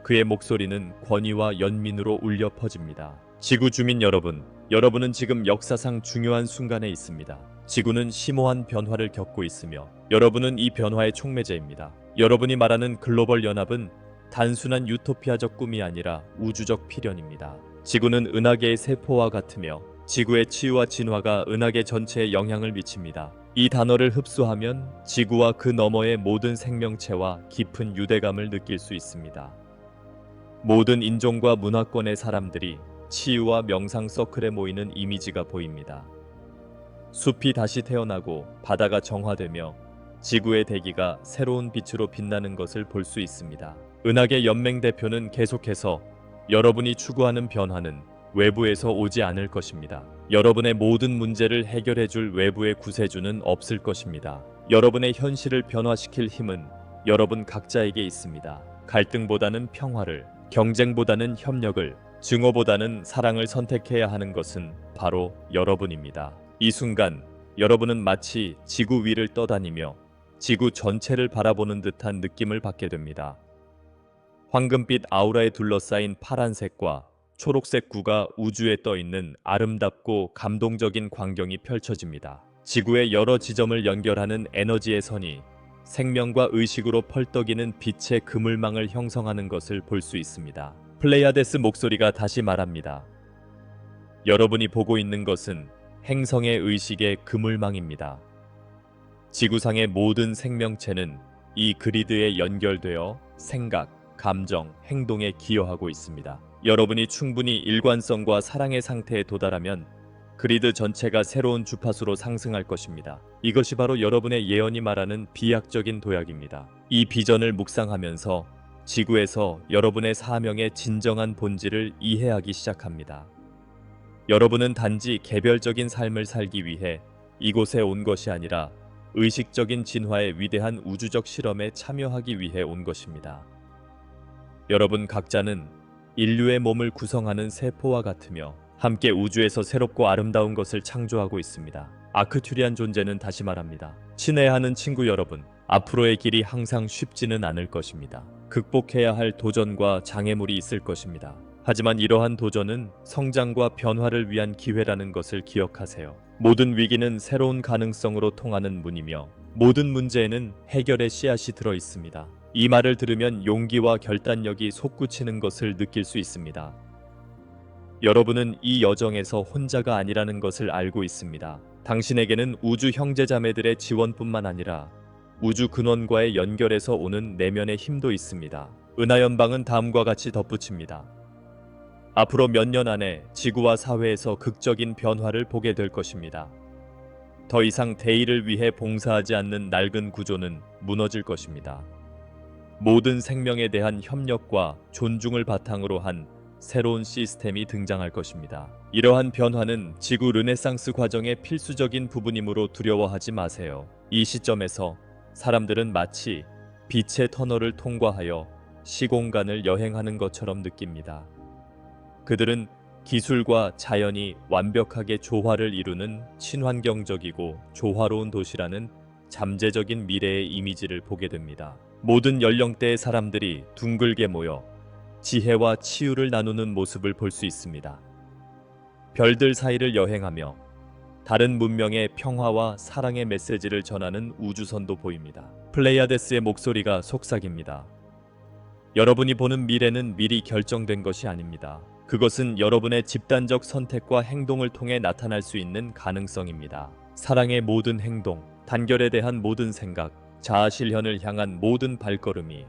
Speaker 1: 그의 목소리는 권위와 연민으로 울려 퍼집니다. 지구 주민 여러분, 여러분은 지금 역사상 중요한 순간에 있습니다. 지구는 심오한 변화를 겪고 있으며 여러분은 이 변화의 촉매제입니다. 여러분이 말하는 글로벌 연합은 단순한 유토피아적 꿈이 아니라 우주적 필연입니다. 지구는 은하계의 세포와 같으며 지구의 치유와 진화가 은하계 전체에 영향을 미칩니다. 이 단어를 흡수하면 지구와 그 너머의 모든 생명체와 깊은 유대감을 느낄 수 있습니다. 모든 인종과 문화권의 사람들이 치유와 명상 서클에 모이는 이미지가 보입니다. 숲이 다시 태어나고 바다가 정화되며 지구의 대기가 새로운 빛으로 빛나는 것을 볼 수 있습니다. 은하계 연맹 대표는 계속해서 여러분이 추구하는 변화는 외부에서 오지 않을 것입니다. 여러분의 모든 문제를 해결해줄 외부의 구세주는 없을 것입니다. 여러분의 현실을 변화시킬 힘은 여러분 각자에게 있습니다. 갈등보다는 평화를, 경쟁보다는 협력을, 증오보다는 사랑을 선택해야 하는 것은 바로 여러분입니다. 이 순간 여러분은 마치 지구 위를 떠다니며 지구 전체를 바라보는 듯한 느낌을 받게 됩니다. 황금빛 아우라에 둘러싸인 파란색과 초록색 구가 우주에 떠있는 아름답고 감동적인 광경이 펼쳐집니다. 지구의 여러 지점을 연결하는 에너지의 선이 생명과 의식으로 펄떡이는 빛의 그물망을 형성하는 것을 볼 수 있습니다. 플레이아데스 목소리가 다시 말합니다. 여러분이 보고 있는 것은 행성의 의식의 그물망입니다. 지구상의 모든 생명체는 이 그리드에 연결되어 생각, 감정, 행동에 기여하고 있습니다. 여러분이 충분히 일관성과 사랑의 상태에 도달하면 그리드 전체가 새로운 주파수로 상승할 것입니다. 이것이 바로 여러분의 예언이 말하는 비약적인 도약입니다. 이 비전을 묵상하면서 지구에서 여러분의 사명의 진정한 본질을 이해하기 시작합니다. 여러분은 단지 개별적인 삶을 살기 위해 이곳에 온 것이 아니라 의식적인 진화의 위대한 우주적 실험에 참여하기 위해 온 것입니다. 여러분 각자는 인류의 몸을 구성하는 세포와 같으며 함께 우주에서 새롭고 아름다운 것을 창조하고 있습니다. 아크투리안 존재는 다시 말합니다. 친애하는 친구 여러분, 앞으로의 길이 항상 쉽지는 않을 것입니다. 극복해야 할 도전과 장애물이 있을 것입니다. 하지만 이러한 도전은 성장과 변화를 위한 기회라는 것을 기억하세요. 모든 위기는 새로운 가능성으로 통하는 문이며 모든 문제에는 해결의 씨앗이 들어 있습니다. 이 말을 들으면 용기와 결단력이 솟구치는 것을 느낄 수 있습니다. 여러분은 이 여정에서 혼자가 아니라는 것을 알고 있습니다. 당신에게는 우주 형제자매들의 지원뿐만 아니라 우주 근원과의 연결에서 오는 내면의 힘도 있습니다. 은하연방은 다음과 같이 덧붙입니다. 앞으로 몇 년 안에 지구와 사회에서 극적인 변화를 보게 될 것입니다. 더 이상 대의를 위해 봉사하지 않는 낡은 구조는 무너질 것입니다. 모든 생명에 대한 협력과 존중을 바탕으로 한 새로운 시스템이 등장할 것입니다. 이러한 변화는 지구 르네상스 과정의 필수적인 부분이므로 두려워하지 마세요. 이 시점에서 사람들은 마치 빛의 터널을 통과하여 시공간을 여행하는 것처럼 느낍니다. 그들은 기술과 자연이 완벽하게 조화를 이루는 친환경적이고 조화로운 도시라는 잠재적인 미래의 이미지를 보게 됩니다. 모든 연령대의 사람들이 둥글게 모여 지혜와 치유를 나누는 모습을 볼 수 있습니다. 별들 사이를 여행하며 다른 문명의 평화와 사랑의 메시지를 전하는 우주선도 보입니다. 플레이아데스의 목소리가 속삭입니다. 여러분이 보는 미래는 미리 결정된 것이 아닙니다. 그것은 여러분의 집단적 선택과 행동을 통해 나타날 수 있는 가능성입니다. 사랑의 모든 행동, 단결에 대한 모든 생각, 자아 실현을 향한 모든 발걸음이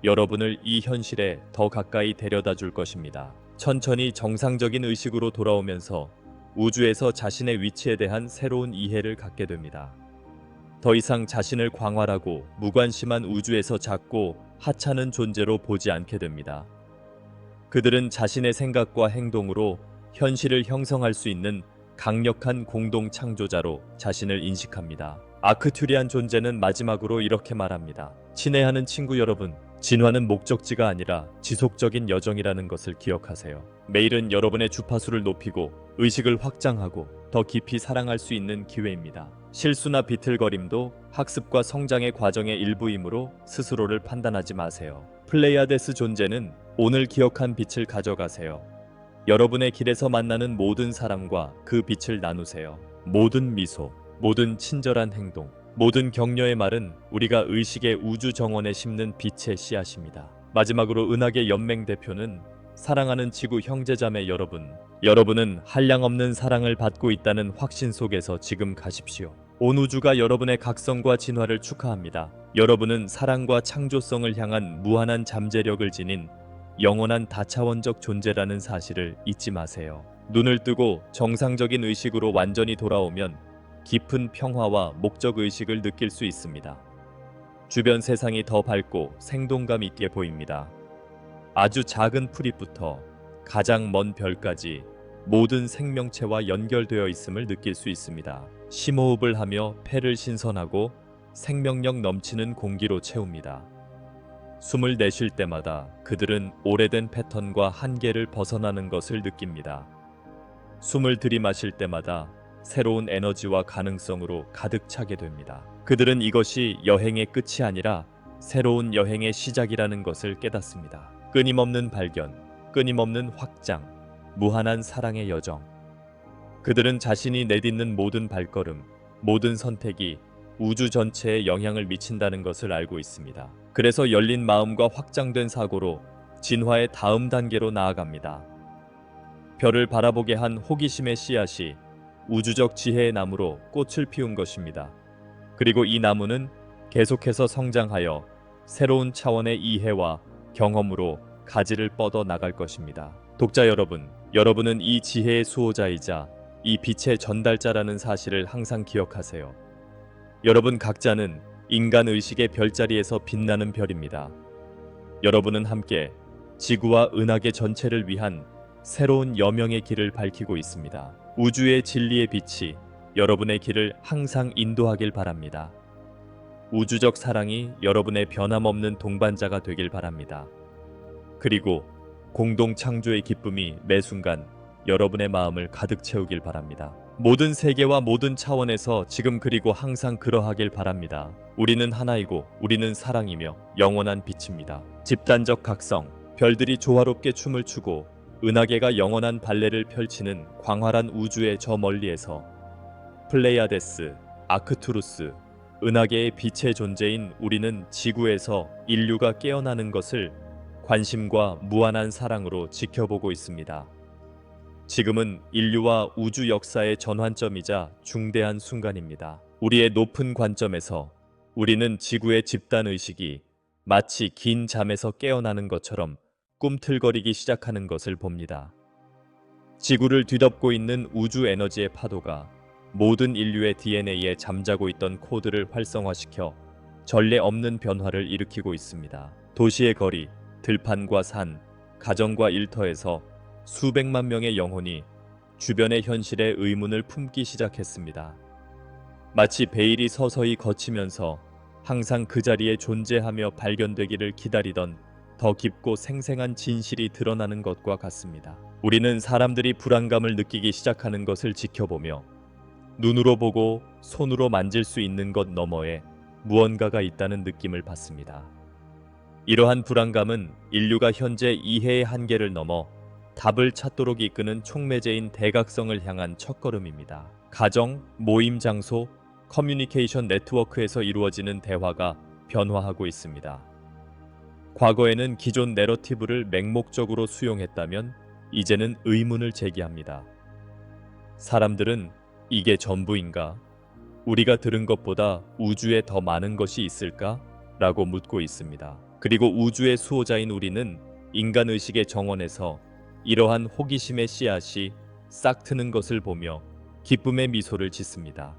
Speaker 1: 여러분을 이 현실에 더 가까이 데려다 줄 것입니다. 천천히 정상적인 의식으로 돌아오면서 우주에서 자신의 위치에 대한 새로운 이해를 갖게 됩니다. 더 이상 자신을 광활하고 무관심한 우주에서 작고 하찮은 존재로 보지 않게 됩니다. 그들은 자신의 생각과 행동으로 현실을 형성할 수 있는 강력한 공동 창조자로 자신을 인식합니다. 아크투리안 존재는 마지막으로 이렇게 말합니다. 친애하는 친구 여러분, 진화는 목적지가 아니라 지속적인 여정이라는 것을 기억하세요. 매일은 여러분의 주파수를 높이고 의식을 확장하고 더 깊이 사랑할 수 있는 기회입니다. 실수나 비틀거림도 학습과 성장의 과정의 일부이므로 스스로를 판단하지 마세요. 플레이아데스 존재는 오늘 기억한 빛을 가져가세요. 여러분의 길에서 만나는 모든 사람과 그 빛을 나누세요. 모든 미소, 모든 친절한 행동, 모든 격려의 말은 우리가 의식의 우주 정원에 심는 빛의 씨앗입니다. 마지막으로 은하계 연맹 대표는 사랑하는 지구 형제자매 여러분, 여러분은 한량없는 사랑을 받고 있다는 확신 속에서 지금 가십시오. 온 우주가 여러분의 각성과 진화를 축하합니다. 여러분은 사랑과 창조성을 향한 무한한 잠재력을 지닌 영원한 다차원적 존재라는 사실을 잊지 마세요. 눈을 뜨고 정상적인 의식으로 완전히 돌아오면 깊은 평화와 목적의식을 느낄 수 있습니다. 주변 세상이 더 밝고 생동감 있게 보입니다. 아주 작은 풀잎부터 가장 먼 별까지 모든 생명체와 연결되어 있음을 느낄 수 있습니다. 심호흡을 하며 폐를 신선하고 생명력 넘치는 공기로 채웁니다. 숨을 내쉴 때마다 그들은 오래된 패턴과 한계를 벗어나는 것을 느낍니다. 숨을 들이마실 때마다 새로운 에너지와 가능성으로 가득 차게 됩니다. 그들은 이것이 여행의 끝이 아니라 새로운 여행의 시작이라는 것을 깨닫습니다. 끊임없는 발견, 끊임없는 확장, 무한한 사랑의 여정. 그들은 자신이 내딛는 모든 발걸음, 모든 선택이 우주 전체에 영향을 미친다는 것을 알고 있습니다. 그래서 열린 마음과 확장된 사고로 진화의 다음 단계로 나아갑니다. 별을 바라보게 한 호기심의 씨앗이 우주적 지혜의 나무로 꽃을 피운 것입니다. 그리고 이 나무는 계속해서 성장하여 새로운 차원의 이해와 경험으로 가지를 뻗어 나갈 것입니다. 독자 여러분, 여러분은 이 지혜의 수호자이자 이 빛의 전달자라는 사실을 항상 기억하세요. 여러분 각자는 인간 의식의 별자리에서 빛나는 별입니다. 여러분은 함께 지구와 은하계 전체를 위한 새로운 여명의 길을 밝히고 있습니다. 우주의 진리의 빛이 여러분의 길을 항상 인도하길 바랍니다. 우주적 사랑이 여러분의 변함없는 동반자가 되길 바랍니다. 그리고 공동 창조의 기쁨이 매 순간 여러분의 마음을 가득 채우길 바랍니다. 모든 세계와 모든 차원에서 지금 그리고 항상 그러하길 바랍니다. 우리는 하나이고 우리는 사랑이며 영원한 빛입니다. 집단적 각성, 별들이 조화롭게 춤을 추고 은하계가 영원한 발레를 펼치는 광활한 우주의 저 멀리에서 플레이아데스, 아크투루스, 은하계의 빛의 존재인 우리는 지구에서 인류가 깨어나는 것을 관심과 무한한 사랑으로 지켜보고 있습니다. 지금은 인류와 우주 역사의 전환점이자 중대한 순간입니다. 우리의 높은 관점에서 우리는 지구의 집단 의식이 마치 긴 잠에서 깨어나는 것처럼 꿈틀거리기 시작하는 것을 봅니다. 지구를 뒤덮고 있는 우주 에너지의 파도가 모든 인류의 DNA에 잠자고 있던 코드를 활성화시켜 전례 없는 변화를 일으키고 있습니다. 도시의 거리, 들판과 산, 가정과 일터에서 수백만 명의 영혼이 주변의 현실에 의문을 품기 시작했습니다. 마치 베일이 서서히 걷히면서 항상 그 자리에 존재하며 발견되기를 기다리던 더 깊고 생생한 진실이 드러나는 것과 같습니다. 우리는 사람들이 불안감을 느끼기 시작하는 것을 지켜보며 눈으로 보고 손으로 만질 수 있는 것 너머에 무언가가 있다는 느낌을 받습니다. 이러한 불안감은 인류가 현재 이해의 한계를 넘어 답을 찾도록 이끄는 촉매제인 대각성을 향한 첫걸음입니다. 가정, 모임 장소, 커뮤니케이션 네트워크에서 이루어지는 대화가 변화하고 있습니다. 과거에는 기존 내러티브를 맹목적으로 수용했다면 이제는 의문을 제기합니다. 사람들은 이게 전부인가? 우리가 들은 것보다 우주에 더 많은 것이 있을까? 라고 묻고 있습니다. 그리고 우주의 수호자인 우리는 인간의식의 정원에서 이러한 호기심의 씨앗이 싹 트는 것을 보며 기쁨의 미소를 짓습니다.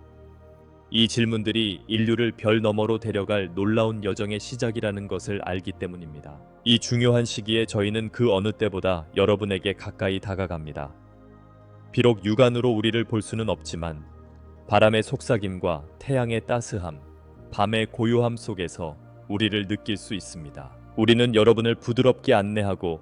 Speaker 1: 이 질문들이 인류를 별 너머로 데려갈 놀라운 여정의 시작이라는 것을 알기 때문입니다. 이 중요한 시기에 저희는 그 어느 때보다 여러분에게 가까이 다가갑니다. 비록 육안으로 우리를 볼 수는 없지만 바람의 속삭임과 태양의 따스함, 밤의 고요함 속에서 우리를 느낄 수 있습니다. 우리는 여러분을 부드럽게 안내하고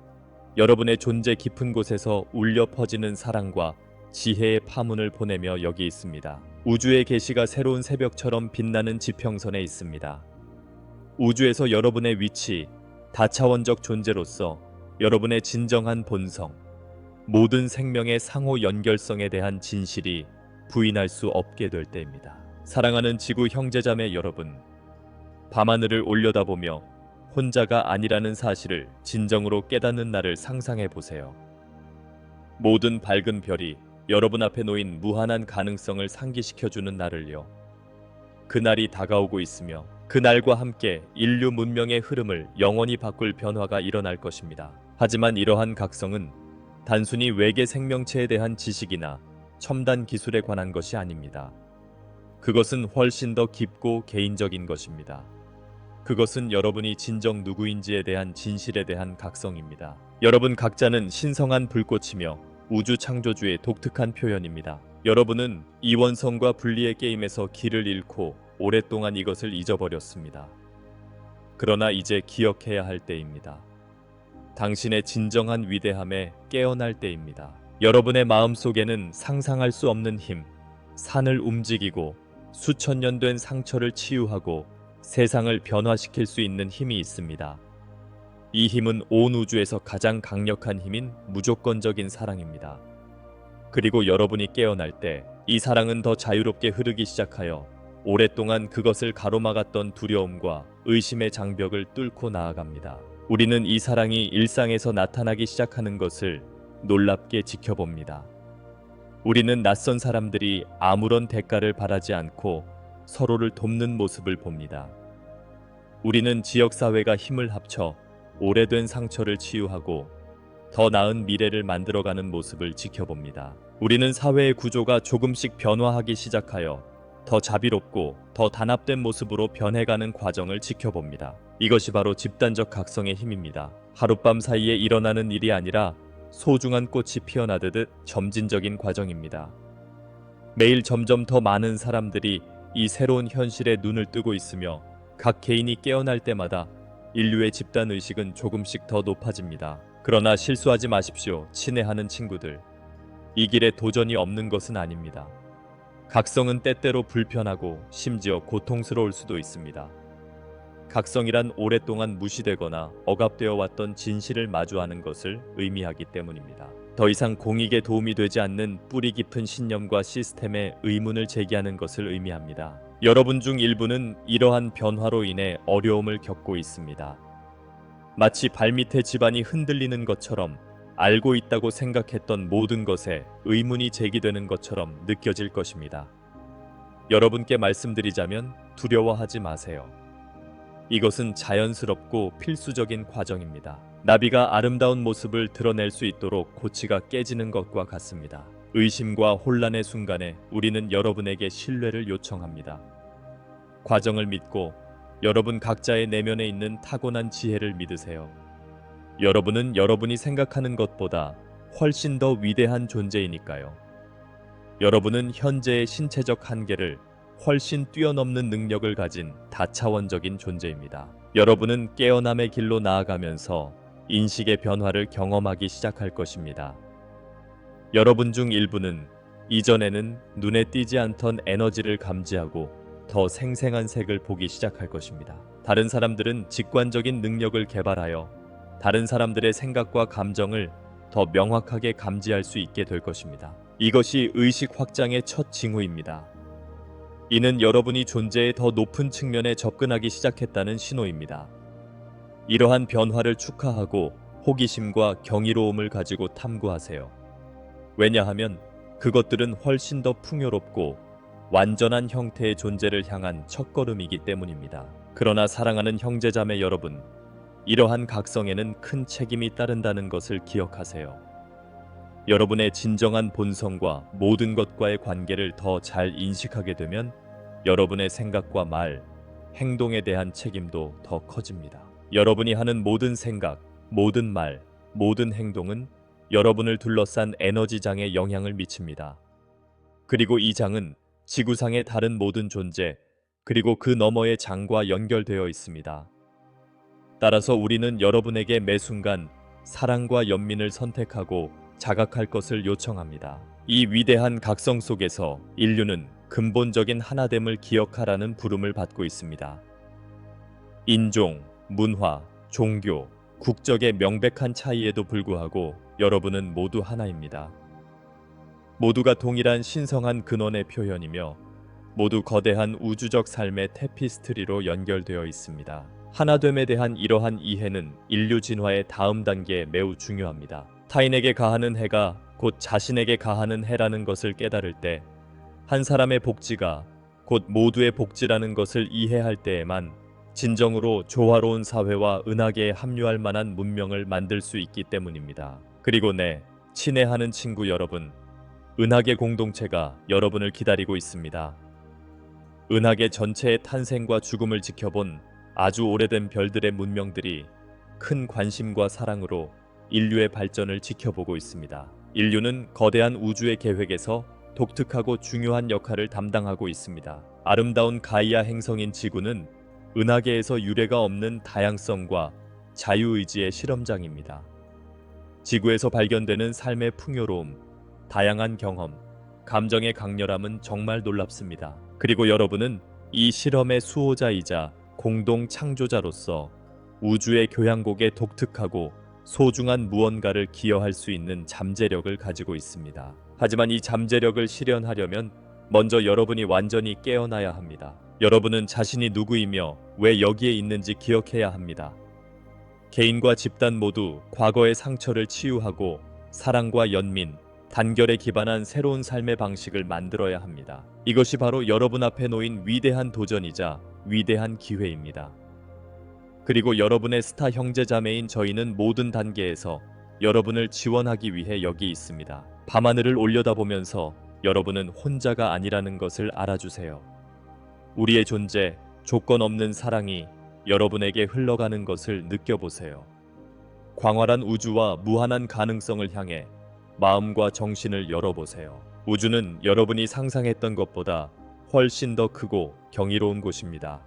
Speaker 1: 여러분의 존재 깊은 곳에서 울려 퍼지는 사랑과 지혜의 파문을 보내며 여기 있습니다. 우주의 계시가 새로운 새벽처럼 빛나는 지평선에 있습니다. 우주에서 여러분의 위치, 다차원적 존재로서 여러분의 진정한 본성, 모든 생명의 상호 연결성에 대한 진실이 부인할 수 없게 될 때입니다. 사랑하는 지구 형제자매 여러분, 밤하늘을 올려다보며 혼자가 아니라는 사실을 진정으로 깨닫는 날을 상상해 보세요. 모든 밝은 별이 여러분 앞에 놓인 무한한 가능성을 상기시켜주는 날을요. 그날이 다가오고 있으며 그날과 함께 인류 문명의 흐름을 영원히 바꿀 변화가 일어날 것입니다. 하지만 이러한 각성은 단순히 외계 생명체에 대한 지식이나 첨단 기술에 관한 것이 아닙니다. 그것은 훨씬 더 깊고 개인적인 것입니다. 그것은 여러분이 진정 누구인지에 대한 진실에 대한 각성입니다. 여러분 각자는 신성한 불꽃이며 우주 창조주의 독특한 표현입니다. 여러분은 이원성과 분리의 게임에서 길을 잃고 오랫동안 이것을 잊어버렸습니다. 그러나 이제 기억해야 할 때입니다. 당신의 진정한 위대함에 깨어날 때입니다. 여러분의 마음속에는 상상할 수 없는 힘, 산을 움직이고 수천 년 된 상처를 치유하고 세상을 변화시킬 수 있는 힘이 있습니다. 이 힘은 온 우주에서 가장 강력한 힘인 무조건적인 사랑입니다. 그리고 여러분이 깨어날 때 이 사랑은 더 자유롭게 흐르기 시작하여 오랫동안 그것을 가로막았던 두려움과 의심의 장벽을 뚫고 나아갑니다. 우리는 이 사랑이 일상에서 나타나기 시작하는 것을 놀랍게 지켜봅니다. 우리는 낯선 사람들이 아무런 대가를 바라지 않고 서로를 돕는 모습을 봅니다. 우리는 지역사회가 힘을 합쳐 오래된 상처를 치유하고 더 나은 미래를 만들어가는 모습을 지켜봅니다. 우리는 사회의 구조가 조금씩 변화하기 시작하여 더 자비롭고 더 단합된 모습으로 변해가는 과정을 지켜봅니다. 이것이 바로 집단적 각성의 힘입니다. 하룻밤 사이에 일어나는 일이 아니라 소중한 꽃이 피어나듯 점진적인 과정입니다. 매일 점점 더 많은 사람들이 이 새로운 현실에 눈을 뜨고 있으며 각 개인이 깨어날 때마다 인류의 집단 의식은 조금씩 더 높아집니다. 그러나 실수하지 마십시오, 친애하는 친구들. 이 길에 도전이 없는 것은 아닙니다. 각성은 때때로 불편하고 심지어 고통스러울 수도 있습니다. 각성이란 오랫동안 무시되거나 억압되어 왔던 진실을 마주하는 것을 의미하기 때문입니다. 더 이상 공익에 도움이 되지 않는 뿌리 깊은 신념과 시스템에 의문을 제기하는 것을 의미합니다. 여러분 중 일부는 이러한 변화로 인해 어려움을 겪고 있습니다. 마치 발밑에 집안이 흔들리는 것처럼 알고 있다고 생각했던 모든 것에 의문이 제기되는 것처럼 느껴질 것입니다. 여러분께 말씀드리자면 두려워하지 마세요. 이것은 자연스럽고 필수적인 과정입니다. 나비가 아름다운 모습을 드러낼 수 있도록 고치가 깨지는 것과 같습니다. 의심과 혼란의 순간에 우리는 여러분에게 신뢰를 요청합니다. 과정을 믿고 여러분 각자의 내면에 있는 타고난 지혜를 믿으세요. 여러분은 여러분이 생각하는 것보다 훨씬 더 위대한 존재이니까요. 여러분은 현재의 신체적 한계를 훨씬 뛰어넘는 능력을 가진 다차원적인 존재입니다. 여러분은 깨어남의 길로 나아가면서 인식의 변화를 경험하기 시작할 것입니다. 여러분 중 일부는 이전에는 눈에 띄지 않던 에너지를 감지하고 더 생생한 색을 보기 시작할 것입니다. 다른 사람들은 직관적인 능력을 개발하여 다른 사람들의 생각과 감정을 더 명확하게 감지할 수 있게 될 것입니다. 이것이 의식 확장의 첫 징후입니다. 이는 여러분이 존재의 더 높은 측면에 접근하기 시작했다는 신호입니다. 이러한 변화를 축하하고 호기심과 경이로움을 가지고 탐구하세요. 왜냐하면 그것들은 훨씬 더 풍요롭고 완전한 형태의 존재를 향한 첫걸음이기 때문입니다. 그러나 사랑하는 형제자매 여러분, 이러한 각성에는 큰 책임이 따른다는 것을 기억하세요. 여러분의 진정한 본성과 모든 것과의 관계를 더 잘 인식하게 되면 여러분의 생각과 말, 행동에 대한 책임도 더 커집니다. 여러분이 하는 모든 생각, 모든 말, 모든 행동은 여러분을 둘러싼 에너지장에 영향을 미칩니다. 그리고 이 장은 지구상의 다른 모든 존재, 그리고 그 너머의 장과 연결되어 있습니다. 따라서 우리는 여러분에게 매 순간 사랑과 연민을 선택하고 자각할 것을 요청합니다. 이 위대한 각성 속에서 인류는 근본적인 하나됨을 기억하라는 부름을 받고 있습니다. 인종, 문화, 종교, 국적의 명백한 차이에도 불구하고 여러분은 모두 하나입니다. 모두가 동일한 신성한 근원의 표현이며 모두 거대한 우주적 삶의 테피스트리로 연결되어 있습니다. 하나됨에 대한 이러한 이해는 인류 진화의 다음 단계에 매우 중요합니다. 타인에게 가하는 해가 곧 자신에게 가하는 해라는 것을 깨달을 때, 한 사람의 복지가 곧 모두의 복지라는 것을 이해할 때에만 진정으로 조화로운 사회와 은하계에 합류할 만한 문명을 만들 수 있기 때문입니다. 그리고 친애하는 친구 여러분, 은하계 공동체가 여러분을 기다리고 있습니다. 은하계 전체의 탄생과 죽음을 지켜본 아주 오래된 별들의 문명들이 큰 관심과 사랑으로 인류의 발전을 지켜보고 있습니다. 인류는 거대한 우주의 계획에서 독특하고 중요한 역할을 담당하고 있습니다. 아름다운 가이아 행성인 지구는 은하계에서 유례가 없는 다양성과 자유의지의 실험장입니다. 지구에서 발견되는 삶의 풍요로움, 다양한 경험, 감정의 강렬함은 정말 놀랍습니다. 그리고 여러분은 이 실험의 수호자이자 공동 창조자로서 우주의 교향곡에 독특하고 소중한 무언가를 기여할 수 있는 잠재력을 가지고 있습니다. 하지만 이 잠재력을 실현하려면 먼저 여러분이 완전히 깨어나야 합니다. 여러분은 자신이 누구이며 왜 여기에 있는지 기억해야 합니다. 개인과 집단 모두 과거의 상처를 치유하고 사랑과 연민, 단결에 기반한 새로운 삶의 방식을 만들어야 합니다. 이것이 바로 여러분 앞에 놓인 위대한 도전이자 위대한 기회입니다. 그리고 여러분의 스타 형제자매인 저희는 모든 단계에서 여러분을 지원하기 위해 여기 있습니다. 밤하늘을 올려다보면서 여러분은 혼자가 아니라는 것을 알아주세요. 우리의 존재, 조건 없는 사랑이 여러분에게 흘러가는 것을 느껴보세요. 광활한 우주와 무한한 가능성을 향해 마음과 정신을 열어보세요. 우주는 여러분이 상상했던 것보다 훨씬 더 크고 경이로운 곳입니다.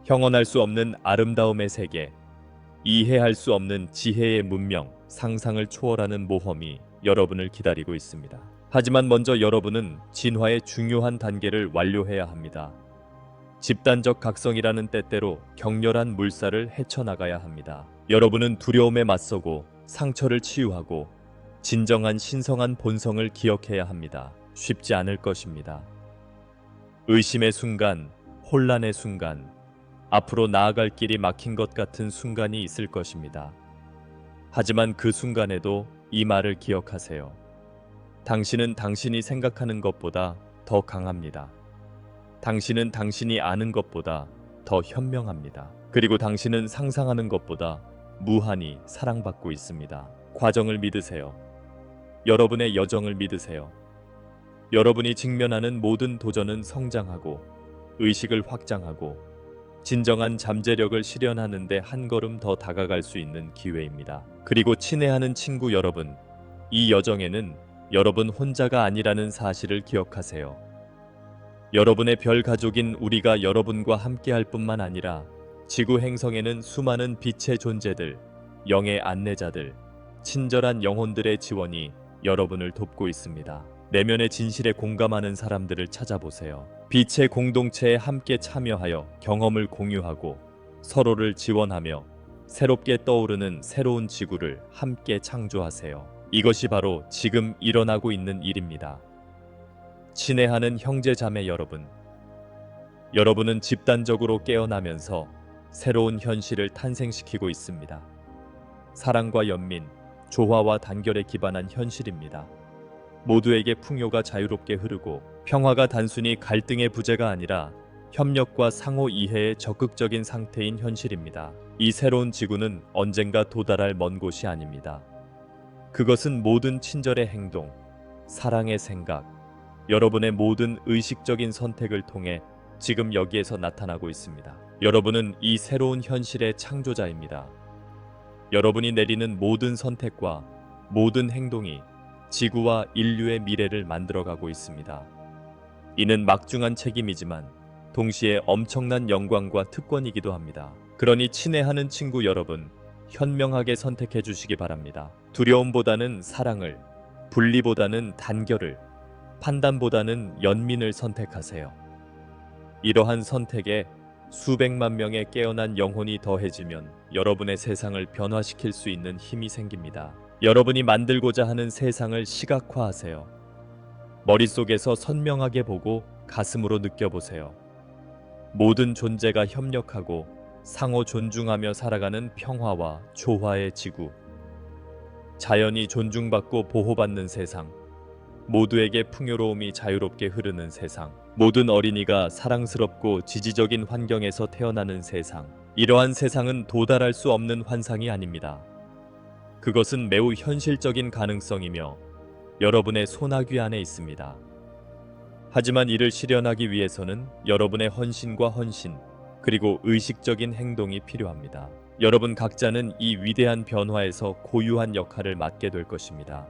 Speaker 1: 형언할 수 없는 아름다움의 세계, 이해할 수 없는 지혜의 문명, 상상을 초월하는 모험이 여러분을 기다리고 있습니다. 하지만 먼저 여러분은 진화의 중요한 단계를 완료해야 합니다. 집단적 각성이라는 때때로 격렬한 물살을 헤쳐나가야 합니다. 여러분은 두려움에 맞서고 상처를 치유하고 진정한 신성한 본성을 기억해야 합니다. 쉽지 않을 것입니다. 의심의 순간, 혼란의 순간, 앞으로 나아갈 길이 막힌 것 같은 순간이 있을 것입니다. 하지만 그 순간에도 이 말을 기억하세요. 당신은 당신이 생각하는 것보다 더 강합니다. 당신은 당신이 아는 것보다 더 현명합니다. 그리고 당신은 상상하는 것보다 무한히 사랑받고 있습니다. 과정을 믿으세요. 여러분의 여정을 믿으세요. 여러분이 직면하는 모든 도전은 성장하고 의식을 확장하고 진정한 잠재력을 실현하는 데 한 걸음 더 다가갈 수 있는 기회입니다. 그리고 친애하는 친구 여러분, 이 여정에는 여러분 혼자가 아니라는 사실을 기억하세요. 여러분의 별 가족인 우리가 여러분과 함께할 뿐만 아니라 지구 행성에는 수많은 빛의 존재들, 영의 안내자들, 친절한 영혼들의 지원이 여러분을 돕고 있습니다. 내면의 진실에 공감하는 사람들을 찾아보세요. 빛의 공동체에 함께 참여하여 경험을 공유하고 서로를 지원하며 새롭게 떠오르는 새로운 지구를 함께 창조하세요. 이것이 바로 지금 일어나고 있는 일입니다. 친애하는 형제자매 여러분, 여러분은 집단적으로 깨어나면서 새로운 현실을 탄생시키고 있습니다. 사랑과 연민, 조화와 단결에 기반한 현실입니다. 모두에게 풍요가 자유롭게 흐르고 평화가 단순히 갈등의 부재가 아니라 협력과 상호 이해의 적극적인 상태인 현실입니다. 이 새로운 지구는 언젠가 도달할 먼 곳이 아닙니다. 그것은 모든 친절의 행동, 사랑의 생각, 여러분의 모든 의식적인 선택을 통해 지금 여기에서 나타나고 있습니다. 여러분은 이 새로운 현실의 창조자입니다. 여러분이 내리는 모든 선택과 모든 행동이 지구와 인류의 미래를 만들어가고 있습니다. 이는 막중한 책임이지만 동시에 엄청난 영광과 특권이기도 합니다. 그러니 친애하는 친구 여러분, 현명하게 선택해 주시기 바랍니다. 두려움보다는 사랑을, 분리보다는 단결을, 판단보다는 연민을 선택하세요. 이러한 선택에 수백만 명의 깨어난 영혼이 더해지면 여러분의 세상을 변화시킬 수 있는 힘이 생깁니다. 여러분이 만들고자 하는 세상을 시각화하세요. 머릿속에서 선명하게 보고 가슴으로 느껴보세요. 모든 존재가 협력하고 상호 존중하며 살아가는 평화와 조화의 지구. 자연이 존중받고 보호받는 세상. 모두에게 풍요로움이 자유롭게 흐르는 세상. 모든 어린이가 사랑스럽고 지지적인 환경에서 태어나는 세상. 이러한 세상은 도달할 수 없는 환상이 아닙니다. 그것은 매우 현실적인 가능성이며 여러분의 손아귀 안에 있습니다. 하지만 이를 실현하기 위해서는 여러분의 헌신과 헌신, 그리고 의식적인 행동이 필요합니다. 여러분 각자는 이 위대한 변화에서 고유한 역할을 맡게 될 것입니다.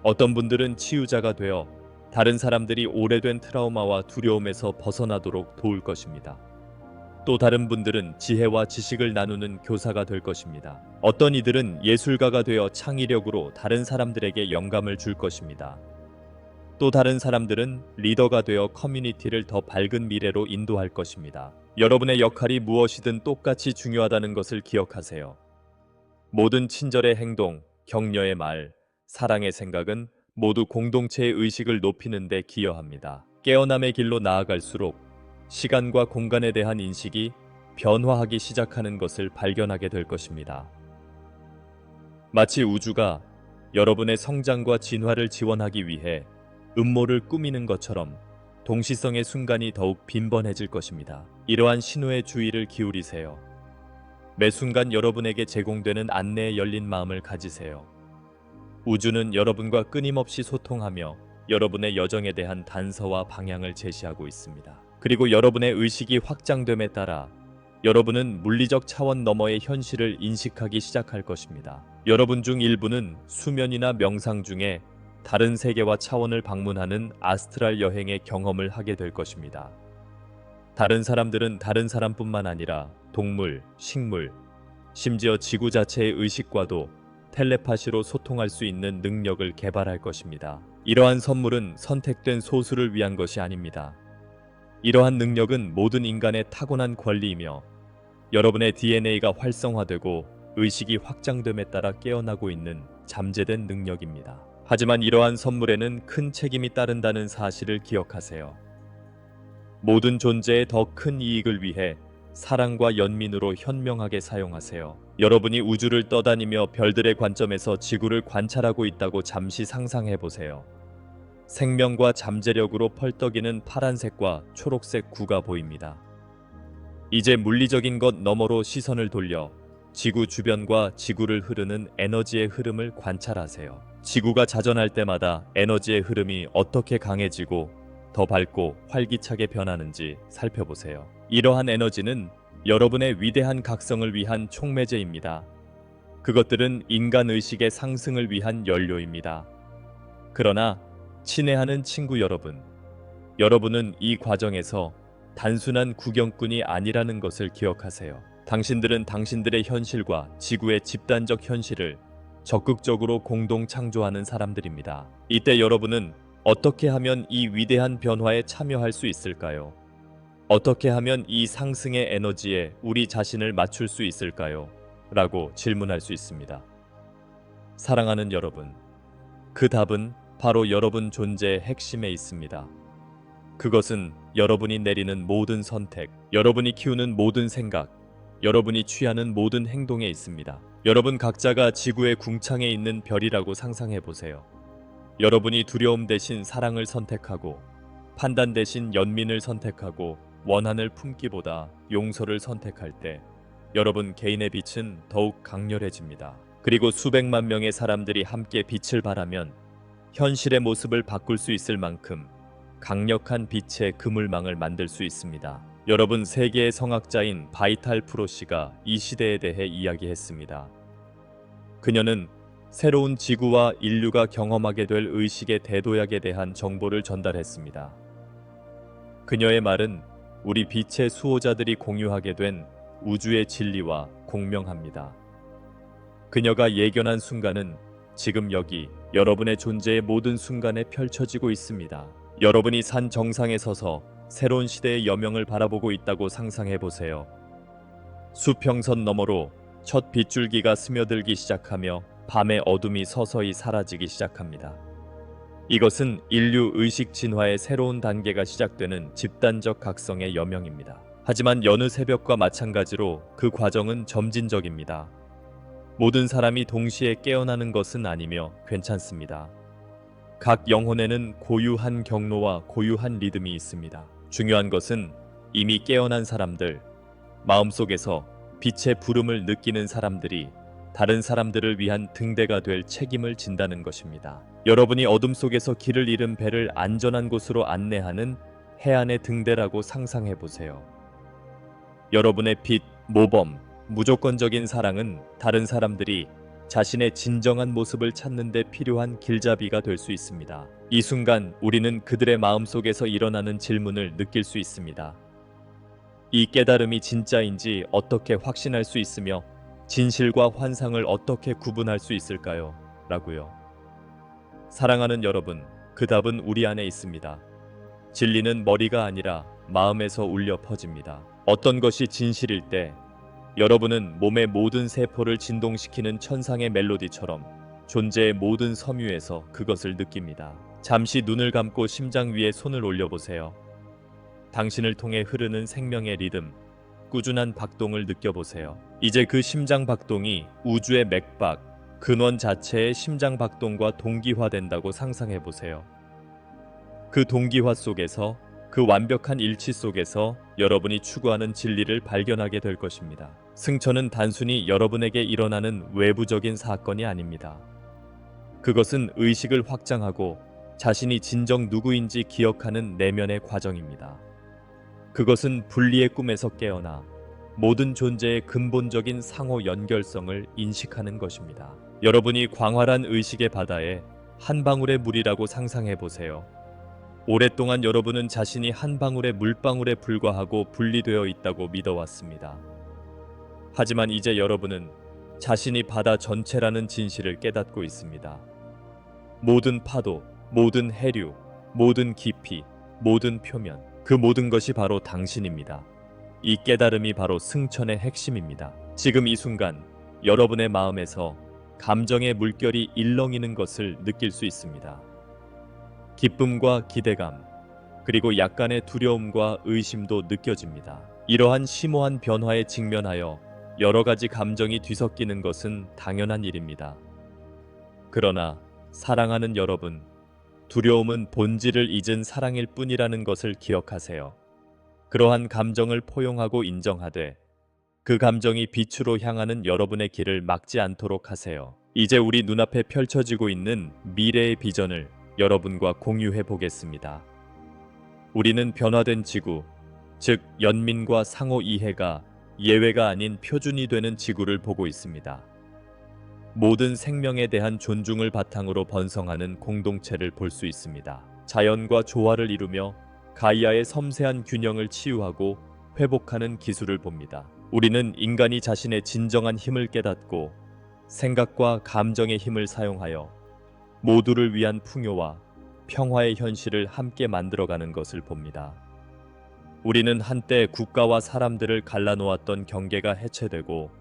Speaker 1: 어떤 분들은 치유자가 되어 다른 사람들이 오래된 트라우마와 두려움에서 벗어나도록 도울 것입니다. 또 다른 분들은 지혜와 지식을 나누는 교사가 될 것입니다. 어떤 이들은 예술가가 되어 창의력으로 다른 사람들에게 영감을 줄 것입니다. 또 다른 사람들은 리더가 되어 커뮤니티를 더 밝은 미래로 인도할 것입니다. 여러분의 역할이 무엇이든 똑같이 중요하다는 것을 기억하세요. 모든 친절의 행동, 격려의 말, 사랑의 생각은 모두 공동체의 의식을 높이는 데 기여합니다. 깨어남의 길로 나아갈수록 시간과 공간에 대한 인식이 변화하기 시작하는 것을 발견하게 될 것입니다. 마치 우주가 여러분의 성장과 진화를 지원하기 위해 음모를 꾸미는 것처럼 동시성의 순간이 더욱 빈번해질 것입니다. 이러한 신호에 주의를 기울이세요. 매 순간 여러분에게 제공되는 안내에 열린 마음을 가지세요. 우주는 여러분과 끊임없이 소통하며 여러분의 여정에 대한 단서와 방향을 제시하고 있습니다. 그리고 여러분의 의식이 확장됨에 따라 여러분은 물리적 차원 너머의 현실을 인식하기 시작할 것입니다. 여러분 중 일부는 수면이나 명상 중에 다른 세계와 차원을 방문하는 아스트랄 여행의 경험을 하게 될 것입니다. 다른 사람들은 다른 사람뿐만 아니라 동물, 식물, 심지어 지구 자체의 의식과도 텔레파시로 소통할 수 있는 능력을 개발할 것입니다. 이러한 선물은 선택된 소수를 위한 것이 아닙니다. 이러한 능력은 모든 인간의 타고난 권리이며 여러분의 DNA가 활성화되고 의식이 확장됨에 따라 깨어나고 있는 잠재된 능력입니다. 하지만 이러한 선물에는 큰 책임이 따른다는 사실을 기억하세요. 모든 존재의 더 큰 이익을 위해 사랑과 연민으로 현명하게 사용하세요. 여러분이 우주를 떠다니며 별들의 관점에서 지구를 관찰하고 있다고 잠시 상상해 보세요. 생명과 잠재력으로 펄떡이는 파란색과 초록색 구가 보입니다. 이제 물리적인 것 너머로 시선을 돌려 지구 주변과 지구를 흐르는 에너지의 흐름을 관찰하세요. 지구가 자전할 때마다 에너지의 흐름이 어떻게 강해지고 더 밝고 활기차게 변하는지 살펴보세요. 이러한 에너지는 여러분의 위대한 각성을 위한 촉매제입니다. 그것들은 인간 의식의 상승을 위한 연료입니다. 그러나 친애하는 친구 여러분, 여러분은 이 과정에서 단순한 구경꾼이 아니라는 것을 기억하세요. 당신들은 당신들의 현실과 지구의 집단적 현실을 적극적으로 공동 창조하는 사람들입니다. 이때 여러분은 어떻게 하면 이 위대한 변화에 참여할 수 있을까요? 어떻게 하면 이 상승의 에너지에 우리 자신을 맞출 수 있을까요? 라고 질문할 수 있습니다. 사랑하는 여러분, 그 답은 바로 여러분 존재의 핵심에 있습니다. 그것은 여러분이 내리는 모든 선택, 여러분이 키우는 모든 생각, 여러분이 취하는 모든 행동에 있습니다. 여러분 각자가 지구의 궁창에 있는 별이라고 상상해 보세요. 여러분이 두려움 대신 사랑을 선택하고, 판단 대신 연민을 선택하고, 원한을 품기보다 용서를 선택할 때 여러분 개인의 빛은 더욱 강렬해집니다. 그리고 수백만 명의 사람들이 함께 빛을 발하면 현실의 모습을 바꿀 수 있을 만큼 강력한 빛의 그물망을 만들 수 있습니다. 여러분, 세계의 성학자인 바이탈 프로시가 이 시대에 대해 이야기했습니다. 그녀는 새로운 지구와 인류가 경험하게 될 의식의 대도약에 대한 정보를 전달했습니다. 그녀의 말은 우리 빛의 수호자들이 공유하게 된 우주의 진리와 공명합니다. 그녀가 예견한 순간은 지금 여기 여러분의 존재의 모든 순간에 펼쳐지고 있습니다. 여러분이 산 정상에 서서 새로운 시대의 여명을 바라보고 있다고 상상해 보세요. 수평선 너머로 첫 빗줄기가 스며들기 시작하며 밤의 어둠이 서서히 사라지기 시작합니다. 이것은 인류 의식 진화의 새로운 단계가 시작되는 집단적 각성의 여명입니다. 하지만 여느 새벽과 마찬가지로 그 과정은 점진적입니다. 모든 사람이 동시에 깨어나는 것은 아니며 괜찮습니다. 각 영혼에는 고유한 경로와 고유한 리듬이 있습니다. 중요한 것은 이미 깨어난 사람들, 마음속에서 빛의 부름을 느끼는 사람들이 다른 사람들을 위한 등대가 될 책임을 진다는 것입니다. 여러분이 어둠 속에서 길을 잃은 배를 안전한 곳으로 안내하는 해안의 등대라고 상상해 보세요. 여러분의 빛, 모범, 무조건적인 사랑은 다른 사람들이 자신의 진정한 모습을 찾는 데 필요한 길잡이가 될 수 있습니다. 이 순간 우리는 그들의 마음속에서 일어나는 질문을 느낄 수 있습니다. 이 깨달음이 진짜인지 어떻게 확신할 수 있으며 진실과 환상을 어떻게 구분할 수 있을까요? 라고요. 사랑하는 여러분, 그 답은 우리 안에 있습니다. 진리는 머리가 아니라 마음에서 울려 퍼집니다. 어떤 것이 진실일 때 여러분은 몸의 모든 세포를 진동시키는 천상의 멜로디처럼 존재의 모든 섬유에서 그것을 느낍니다. 잠시 눈을 감고 심장 위에 손을 올려보세요. 당신을 통해 흐르는 생명의 리듬, 꾸준한 박동을 느껴보세요. 이제 그 심장 박동이 우주의 맥박, 근원 자체의 심장 박동과 동기화된다고 상상해보세요. 그 동기화 속에서, 그 완벽한 일치 속에서 여러분이 추구하는 진리를 발견하게 될 것입니다. 승천은 단순히 여러분에게 일어나는 외부적인 사건이 아닙니다. 그것은 의식을 확장하고 자신이 진정 누구인지 기억하는 내면의 과정입니다. 그것은 분리의 꿈에서 깨어나 모든 존재의 근본적인 상호 연결성을 인식하는 것입니다. 여러분이 광활한 의식의 바다에 한 방울의 물이라고 상상해 보세요. 오랫동안 여러분은 자신이 한 방울의 물방울에 불과하고 분리되어 있다고 믿어왔습니다. 하지만 이제 여러분은 자신이 바다 전체라는 진실을 깨닫고 있습니다. 모든 파도, 모든 해류, 모든 깊이, 모든 표면, 그 모든 것이 바로 당신입니다. 이 깨달음이 바로 승천의 핵심입니다. 지금 이 순간 여러분의 마음에서 감정의 물결이 일렁이는 것을 느낄 수 있습니다. 기쁨과 기대감, 그리고 약간의 두려움과 의심도 느껴집니다. 이러한 심오한 변화에 직면하여 여러 가지 감정이 뒤섞이는 것은 당연한 일입니다. 그러나 사랑하는 여러분, 두려움은 본질을 잊은 사랑일 뿐이라는 것을 기억하세요. 그러한 감정을 포용하고 인정하되 그 감정이 빛으로 향하는 여러분의 길을 막지 않도록 하세요. 이제 우리 눈앞에 펼쳐지고 있는 미래의 비전을 여러분과 공유해 보겠습니다. 우리는 변화된 지구, 즉 연민과 상호 이해가 예외가 아닌 표준이 되는 지구를 보고 있습니다. 모든 생명에 대한 존중을 바탕으로 번성하는 공동체를 볼 수 있습니다. 자연과 조화를 이루며 가이아의 섬세한 균형을 치유하고 회복하는 기술을 봅니다. 우리는 인간이 자신의 진정한 힘을 깨닫고 생각과 감정의 힘을 사용하여 모두를 위한 풍요와 평화의 현실을 함께 만들어가는 것을 봅니다. 우리는 한때 국가와 사람들을 갈라놓았던 경계가 해체되고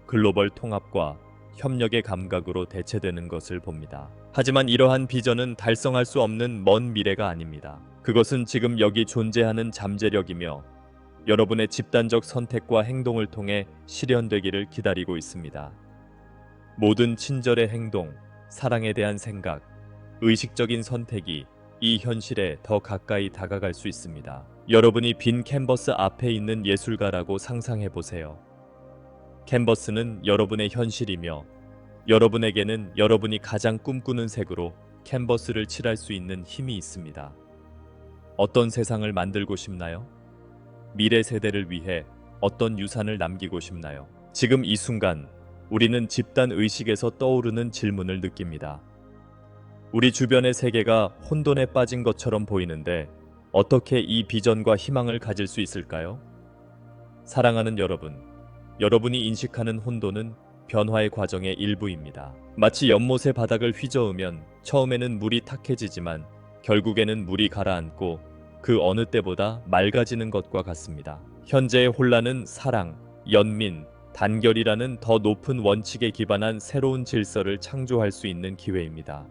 Speaker 1: 글로벌 통합과 협력의 감각으로 대체되는 것을 봅니다. 하지만 이러한 비전은 달성할 수 없는 먼 미래가 아닙니다. 그것은 지금 여기 존재하는 잠재력이며 여러분의 집단적 선택과 행동을 통해 실현되기를 기다리고 있습니다. 모든 친절의 행동, 사랑에 대한 생각, 의식적인 선택이 이 현실에 더 가까이 다가갈 수 있습니다. 여러분이 빈 캔버스 앞에 있는 예술가라고 상상해 보세요. 캔버스는 여러분의 현실이며 여러분에게는 여러분이 가장 꿈꾸는 색으로 캔버스를 칠할 수 있는 힘이 있습니다. 어떤 세상을 만들고 싶나요? 미래 세대를 위해 어떤 유산을 남기고 싶나요? 지금 이 순간 우리는 집단 의식에서 떠오르는 질문을 느낍니다. 우리 주변의 세계가 혼돈에 빠진 것처럼 보이는데 어떻게 이 비전과 희망을 가질 수 있을까요? 사랑하는 여러분, 여러분이 인식하는 혼돈은 변화의 과정의 일부입니다. 마치 연못의 바닥을 휘저으면 처음에는 물이 탁해지지만 결국에는 물이 가라앉고 그 어느 때보다 맑아지는 것과 같습니다. 현재의 혼란은 사랑, 연민, 단결이라는 더 높은 원칙에 기반한 새로운 질서를 창조할 수 있는 기회입니다.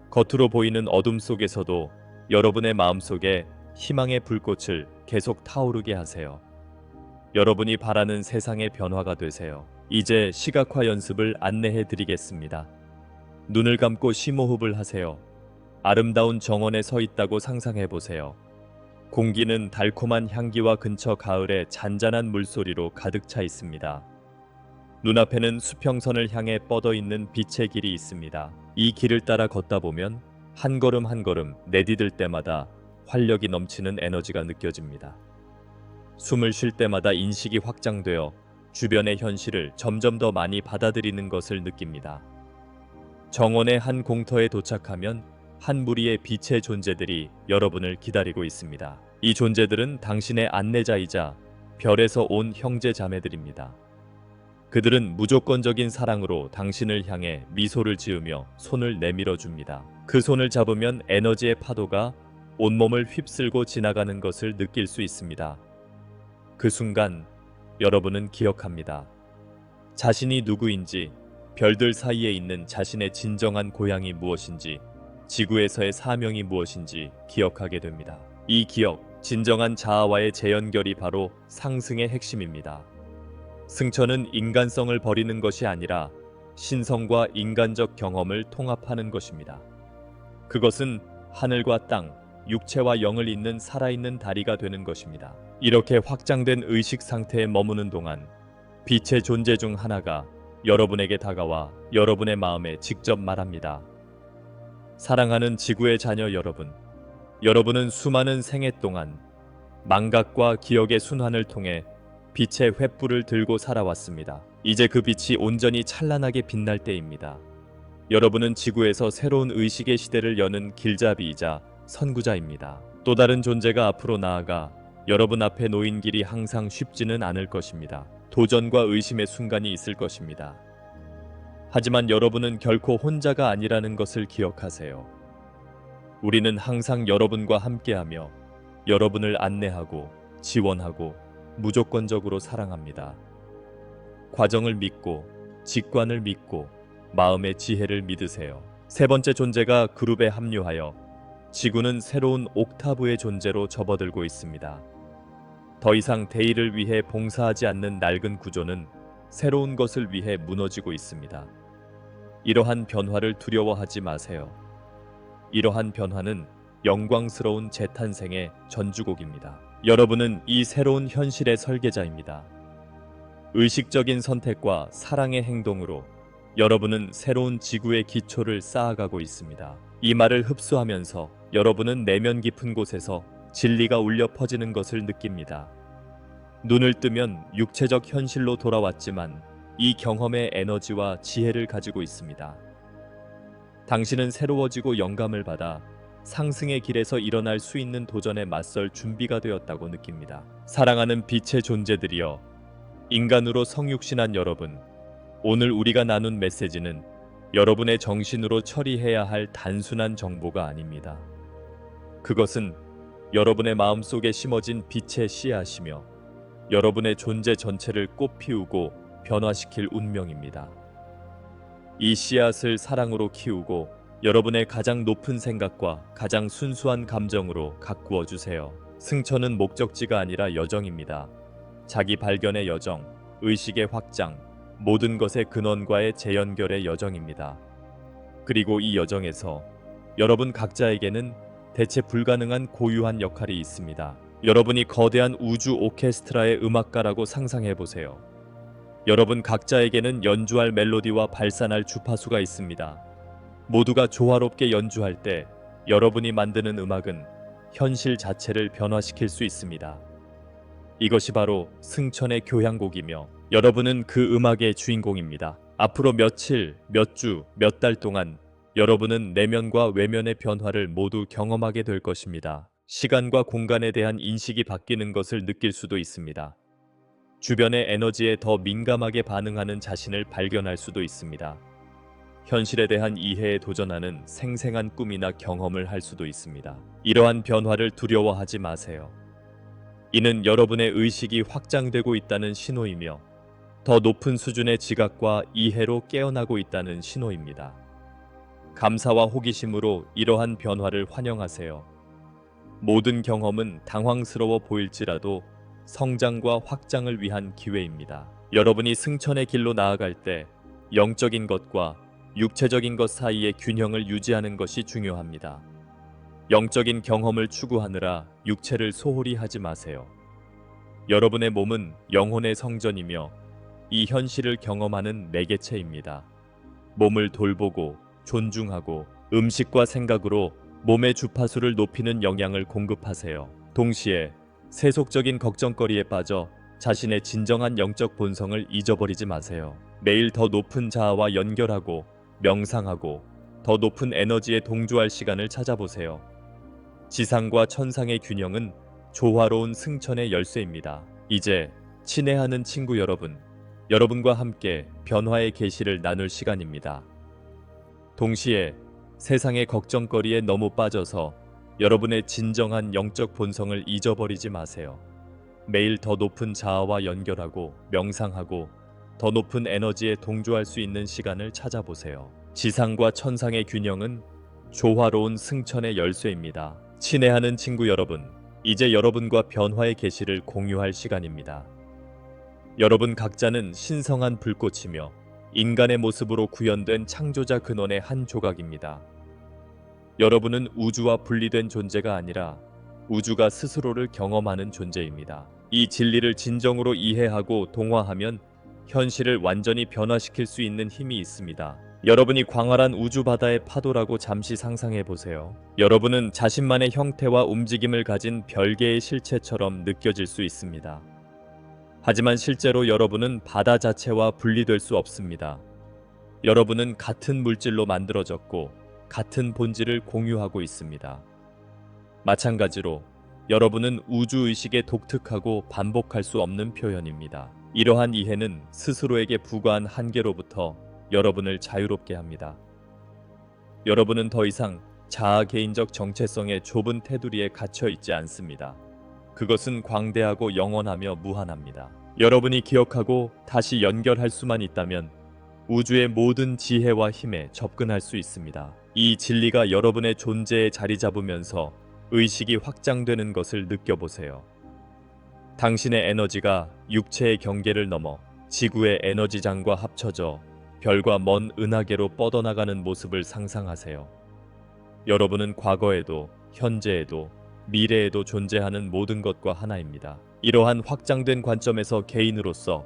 Speaker 1: 겉으로 보이는 어둠 속에서도 여러분의 마음속에 희망의 불꽃을 계속 타오르게 하세요. 여러분이 바라는 세상의 변화가 되세요. 이제 시각화 연습을 안내해 드리겠습니다. 눈을 감고 심호흡을 하세요. 아름다운 정원에 서 있다고 상상해 보세요. 공기는 달콤한 향기와 근처 가을의 잔잔한 물소리로 가득 차 있습니다. 눈앞에는 수평선을 향해 뻗어 있는 빛의 길이 있습니다. 이 길을 따라 걷다 보면 한 걸음 한 걸음 내디딜 때마다 활력이 넘치는 에너지가 느껴집니다. 숨을 쉴 때마다 인식이 확장되어 주변의 현실을 점점 더 많이 받아들이는 것을 느낍니다. 정원의 한 공터에 도착하면 한 무리의 빛의 존재들이 여러분을 기다리고 있습니다. 이 존재들은 당신의 안내자이자 별에서 온 형제 자매들입니다. 그들은 무조건적인 사랑으로 당신을 향해 미소를 지으며 손을 내밀어 줍니다. 그 손을 잡으면 에너지의 파도가 온몸을 휩쓸고 지나가는 것을 느낄 수 있습니다. 그 순간 여러분은 기억합니다. 자신이 누구인지, 별들 사이에 있는 자신의 진정한 고향이 무엇인지, 지구에서의 사명이 무엇인지 기억하게 됩니다. 이 기억, 진정한 자아와의 재연결이 바로 상승의 핵심입니다. 승천은 인간성을 버리는 것이 아니라 신성과 인간적 경험을 통합하는 것입니다. 그것은 하늘과 땅, 육체와 영을 잇는 살아있는 다리가 되는 것입니다. 이렇게 확장된 의식 상태에 머무는 동안 빛의 존재 중 하나가 여러분에게 다가와 여러분의 마음에 직접 말합니다. 사랑하는 지구의 자녀 여러분, 여러분은 수많은 생애 동안 망각과 기억의 순환을 통해 빛의 횃불을 들고 살아왔습니다. 이제 그 빛이 온전히 찬란하게 빛날 때입니다. 여러분은 지구에서 새로운 의식의 시대를 여는 길잡이이자 선구자입니다. 또 다른 존재가 앞으로 나아가 여러분 앞에 놓인 길이 항상 쉽지는 않을 것입니다. 도전과 의심의 순간이 있을 것입니다. 하지만 여러분은 결코 혼자가 아니라는 것을 기억하세요. 우리는 항상 여러분과 함께하며 여러분을 안내하고 지원하고 무조건적으로 사랑합니다. 과정을 믿고 직관을 믿고 마음의 지혜를 믿으세요. 세 번째 존재가 그룹에 합류하여 지구는 새로운 옥타브의 존재로 접어들고 있습니다. 더 이상 대의를 위해 봉사하지 않는 낡은 구조는 새로운 것을 위해 무너지고 있습니다. 이러한 변화를 두려워하지 마세요. 이러한 변화는 영광스러운 재탄생의 전주곡입니다. 여러분은 이 새로운 현실의 설계자입니다. 의식적인 선택과 사랑의 행동으로 여러분은 새로운 지구의 기초를 쌓아가고 있습니다. 이 말을 흡수하면서 여러분은 내면 깊은 곳에서 진리가 울려 퍼지는 것을 느낍니다. 눈을 뜨면 육체적 현실로 돌아왔지만 이 경험의 에너지와 지혜를 가지고 있습니다. 당신은 새로워지고 영감을 받아 상승의 길에서 일어날 수 있는 도전에 맞설 준비가 되었다고 느낍니다. 사랑하는 빛의 존재들이여, 인간으로 성육신한 여러분, 오늘 우리가 나눈 메시지는 여러분의 정신으로 처리해야 할 단순한 정보가 아닙니다. 그것은 여러분의 마음속에 심어진 빛의 씨앗이며 여러분의 존재 전체를 꽃피우고 변화시킬 운명입니다. 이 씨앗을 사랑으로 키우고 여러분의 가장 높은 생각과 가장 순수한 감정으로 가꾸어 주세요. 승천은 목적지가 아니라 여정입니다. 자기 발견의 여정, 의식의 확장, 모든 것의 근원과의 재연결의 여정입니다. 그리고 이 여정에서 여러분 각자에게는 대체 불가능한 고유한 역할이 있습니다. 여러분이 거대한 우주 오케스트라의 음악가라고 상상해 보세요. 여러분 각자에게는 연주할 멜로디와 발산할 주파수가 있습니다. 모두가 조화롭게 연주할 때 여러분이 만드는 음악은 현실 자체를 변화시킬 수 있습니다. 이것이 바로 승천의 교향곡이며 여러분은 그 음악의 주인공입니다. 앞으로 며칠, 몇 주, 몇 달 동안 여러분은 내면과 외면의 변화를 모두 경험하게 될 것입니다. 시간과 공간에 대한 인식이 바뀌는 것을 느낄 수도 있습니다. 주변의 에너지에 더 민감하게 반응하는 자신을 발견할 수도 있습니다. 현실에 대한 이해에 도전하는 생생한 꿈이나 경험을 할 수도 있습니다. 이러한 변화를 두려워하지 마세요. 이는 여러분의 의식이 확장되고 있다는 신호이며 더 높은 수준의 지각과 이해로 깨어나고 있다는 신호입니다. 감사와 호기심으로 이러한 변화를 환영하세요. 모든 경험은 당황스러워 보일지라도 성장과 확장을 위한 기회입니다. 여러분이 승천의 길로 나아갈 때 영적인 것과 육체적인 것 사이의 균형을 유지하는 것이 중요합니다. 영적인 경험을 추구하느라 육체를 소홀히 하지 마세요. 여러분의 몸은 영혼의 성전이며 이 현실을 경험하는 매개체입니다. 몸을 돌보고 존중하고 음식과 생각으로 몸의 주파수를 높이는 영향을 공급하세요. 동시에 세속적인 걱정거리에 빠져 자신의 진정한 영적 본성을 잊어버리지 마세요. 매일 더 높은 자아와 연결하고 명상하고 더 높은 에너지에 동조할 시간을 찾아보세요. 지상과 천상의 균형은 조화로운 승천의 열쇠입니다. 이제 친애하는 친구 여러분, 여러분과 함께 변화의 계시를 나눌 시간입니다. 동시에 세상의 걱정거리에 너무 빠져서 여러분의 진정한 영적 본성을 잊어버리지 마세요. 매일 더 높은 자아와 연결하고 명상하고 더 높은 에너지에 동조할 수 있는 시간을 찾아보세요. 지상과 천상의 균형은 조화로운 승천의 열쇠입니다. 친애하는 친구 여러분, 이제 여러분과 변화의 계시를 공유할 시간입니다. 여러분 각자는 신성한 불꽃이며 인간의 모습으로 구현된 창조자 근원의 한 조각입니다. 여러분은 우주와 분리된 존재가 아니라 우주가 스스로를 경험하는 존재입니다. 이 진리를 진정으로 이해하고 동화하면 현실을 완전히 변화시킬 수 있는 힘이 있습니다. 여러분이 광활한 우주 바다의 파도라고 잠시 상상해 보세요. 여러분은 자신만의 형태와 움직임을 가진 별개의 실체처럼 느껴질 수 있습니다. 하지만 실제로 여러분은 바다 자체와 분리될 수 없습니다. 여러분은 같은 물질로 만들어졌고 같은 본질을 공유하고 있습니다. 마찬가지로 여러분은 우주의식의 독특하고 반복할 수 없는 표현입니다. 이러한 이해는 스스로에게 부과한 한계로부터 여러분을 자유롭게 합니다. 여러분은 더 이상 자아 개인적 정체성의 좁은 테두리에 갇혀 있지 않습니다. 그것은 광대하고 영원하며 무한합니다. 여러분이 기억하고 다시 연결할 수만 있다면 우주의 모든 지혜와 힘에 접근할 수 있습니다. 이 진리가 여러분의 존재에 자리 잡으면서 의식이 확장되는 것을 느껴보세요. 당신의 에너지가 육체의 경계를 넘어 지구의 에너지장과 합쳐져 별과 먼 은하계로 뻗어나가는 모습을 상상하세요. 여러분은 과거에도, 현재에도, 미래에도 존재하는 모든 것과 하나입니다. 이러한 확장된 관점에서 개인으로서,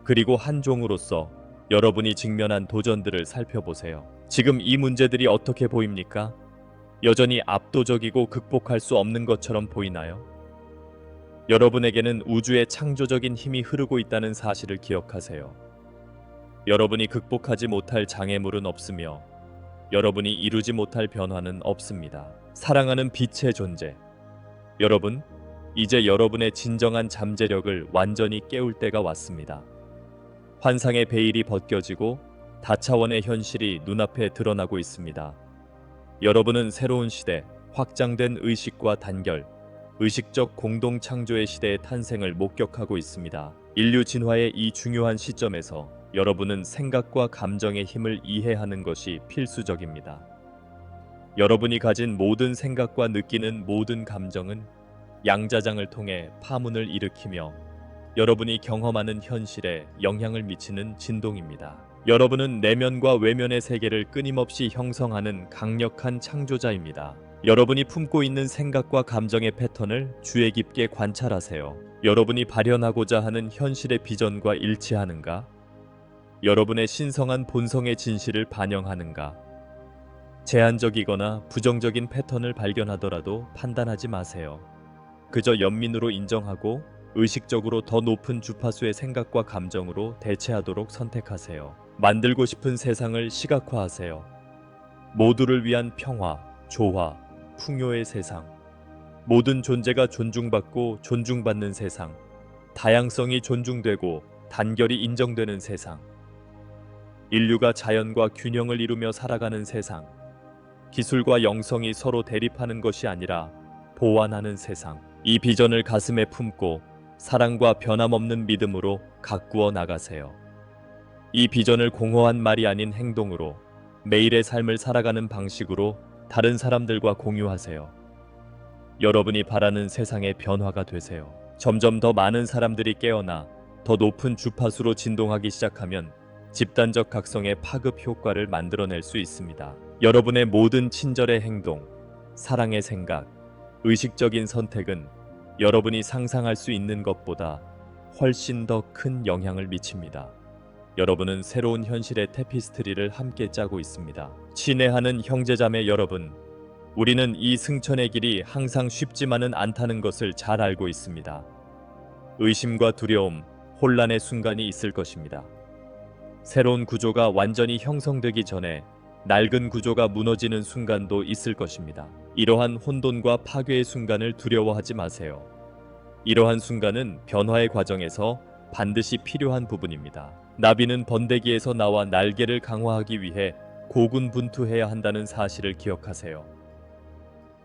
Speaker 1: 그리고 한 종으로서 여러분이 직면한 도전들을 살펴보세요. 지금 이 문제들이 어떻게 보입니까? 여전히 압도적이고 극복할 수 없는 것처럼 보이나요? 여러분에게는 우주의 창조적인 힘이 흐르고 있다는 사실을 기억하세요. 여러분이 극복하지 못할 장애물은 없으며 여러분이 이루지 못할 변화는 없습니다. 사랑하는 빛의 존재. 여러분, 이제 여러분의 진정한 잠재력을 완전히 깨울 때가 왔습니다. 환상의 베일이 벗겨지고 다차원의 현실이 눈앞에 드러나고 있습니다. 여러분은 새로운 시대, 확장된 의식과 단결, 의식적 공동 창조의 시대의 탄생을 목격하고 있습니다. 인류 진화의 이 중요한 시점에서 여러분은 생각과 감정의 힘을 이해하는 것이 필수적입니다. 여러분이 가진 모든 생각과 느끼는 모든 감정은 양자장을 통해 파문을 일으키며 여러분이 경험하는 현실에 영향을 미치는 진동입니다. 여러분은 내면과 외면의 세계를 끊임없이 형성하는 강력한 창조자입니다. 여러분이 품고 있는 생각과 감정의 패턴을 주의 깊게 관찰하세요. 여러분이 발현하고자 하는 현실의 비전과 일치하는가? 여러분의 신성한 본성의 진실을 반영하는가? 제한적이거나 부정적인 패턴을 발견하더라도 판단하지 마세요. 그저 연민으로 인정하고 의식적으로 더 높은 주파수의 생각과 감정으로 대체하도록 선택하세요. 만들고 싶은 세상을 시각화하세요. 모두를 위한 평화, 조화, 풍요의 세상. 모든 존재가 존중받고 존중받는 세상. 다양성이 존중되고 단결이 인정되는 세상. 인류가 자연과 균형을 이루며 살아가는 세상. 기술과 영성이 서로 대립하는 것이 아니라 보완하는 세상. 이 비전을 가슴에 품고 사랑과 변함없는 믿음으로 가꾸어 나가세요. 이 비전을 공허한 말이 아닌 행동으로, 매일의 삶을 살아가는 방식으로 다른 사람들과 공유하세요. 여러분이 바라는 세상의 변화가 되세요. 점점 더 많은 사람들이 깨어나 더 높은 주파수로 진동하기 시작하면 집단적 각성의 파급 효과를 만들어낼 수 있습니다. 여러분의 모든 친절의 행동, 사랑의 생각, 의식적인 선택은 여러분이 상상할 수 있는 것보다 훨씬 더 큰 영향을 미칩니다. 여러분은 새로운 현실의 테피스트리를 함께 짜고 있습니다. 친애하는 형제자매 여러분, 우리는 이 승천의 길이 항상 쉽지만은 않다는 것을 잘 알고 있습니다. 의심과 두려움, 혼란의 순간이 있을 것입니다. 새로운 구조가 완전히 형성되기 전에 낡은 구조가 무너지는 순간도 있을 것입니다. 이러한 혼돈과 파괴의 순간을 두려워하지 마세요. 이러한 순간은 변화의 과정에서 반드시 필요한 부분입니다. 나비는 번데기에서 나와 날개를 강화하기 위해 고군분투해야 한다는 사실을 기억하세요.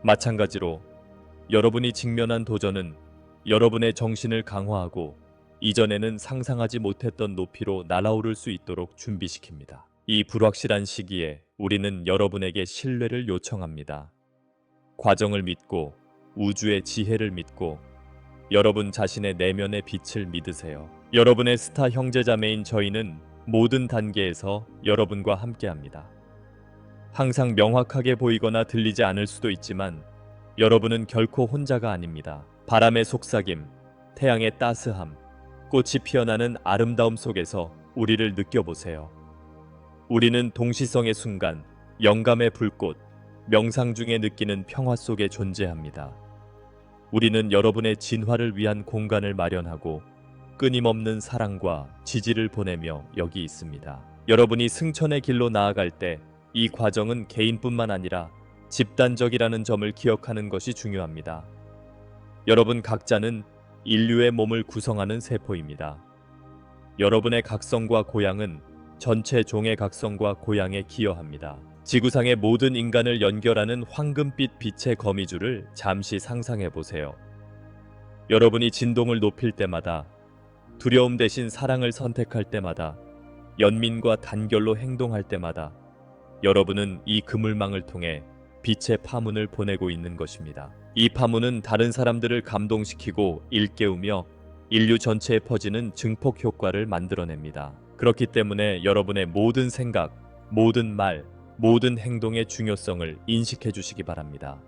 Speaker 1: 마찬가지로 여러분이 직면한 도전은 여러분의 정신을 강화하고 이전에는 상상하지 못했던 높이로 날아오를 수 있도록 준비시킵니다. 이 불확실한 시기에 우리는 여러분에게 신뢰를 요청합니다. 과정을 믿고 우주의 지혜를 믿고 여러분 자신의 내면의 빛을 믿으세요. 여러분의 스타 형제자매인 저희는 모든 단계에서 여러분과 함께합니다. 항상 명확하게 보이거나 들리지 않을 수도 있지만 여러분은 결코 혼자가 아닙니다. 바람의 속삭임, 태양의 따스함, 꽃이 피어나는 아름다움 속에서 우리를 느껴보세요. 우리는 동시성의 순간, 영감의 불꽃, 명상 중에 느끼는 평화 속에 존재합니다. 우리는 여러분의 진화를 위한 공간을 마련하고 끊임없는 사랑과 지지를 보내며 여기 있습니다. 여러분이 승천의 길로 나아갈 때 이 과정은 개인뿐만 아니라 집단적이라는 점을 기억하는 것이 중요합니다. 여러분 각자는 인류의 몸을 구성하는 세포입니다. 여러분의 각성과 고양은 전체 종의 각성과 고양에 기여합니다. 지구상의 모든 인간을 연결하는 황금빛 빛의 거미줄을 잠시 상상해 보세요. 여러분이 진동을 높일 때마다, 두려움 대신 사랑을 선택할 때마다, 연민과 단결로 행동할 때마다 여러분은 이 그물망을 통해 빛의 파문을 보내고 있는 것입니다. 이 파문은 다른 사람들을 감동시키고 일깨우며 인류 전체에 퍼지는 증폭 효과를 만들어냅니다. 그렇기 때문에 여러분의 모든 생각, 모든 말, 모든 행동의 중요성을 인식해 주시기 바랍니다.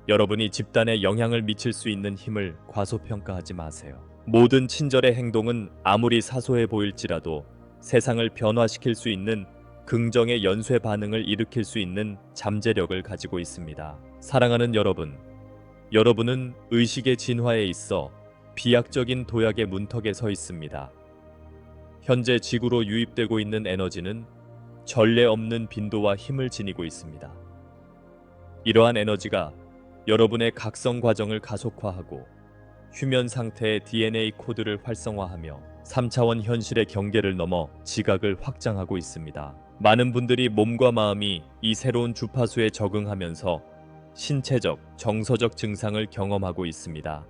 Speaker 1: 여러분이 집단에 영향을 미칠 수 있는 힘을 과소평가하지 마세요. 모든 친절의 행동은 아무리 사소해 보일지라도 세상을 변화시킬 수 있는 긍정의 연쇄 반응을 일으킬 수 있는 잠재력을 가지고 있습니다. 사랑하는 여러분, 여러분은 의식의 진화에 있어 비약적인 도약의 문턱에 서 있습니다. 현재 지구로 유입되고 있는 에너지는 전례 없는 빈도와 힘을 지니고 있습니다. 이러한 에너지가 여러분의 각성 과정을 가속화하고 휴면 상태의 DNA 코드를 활성화하며 3차원 현실의 경계를 넘어 지각을 확장하고 있습니다. 많은 분들이 몸과 마음이 이 새로운 주파수에 적응하면서 신체적, 정서적 증상을 경험하고 있습니다.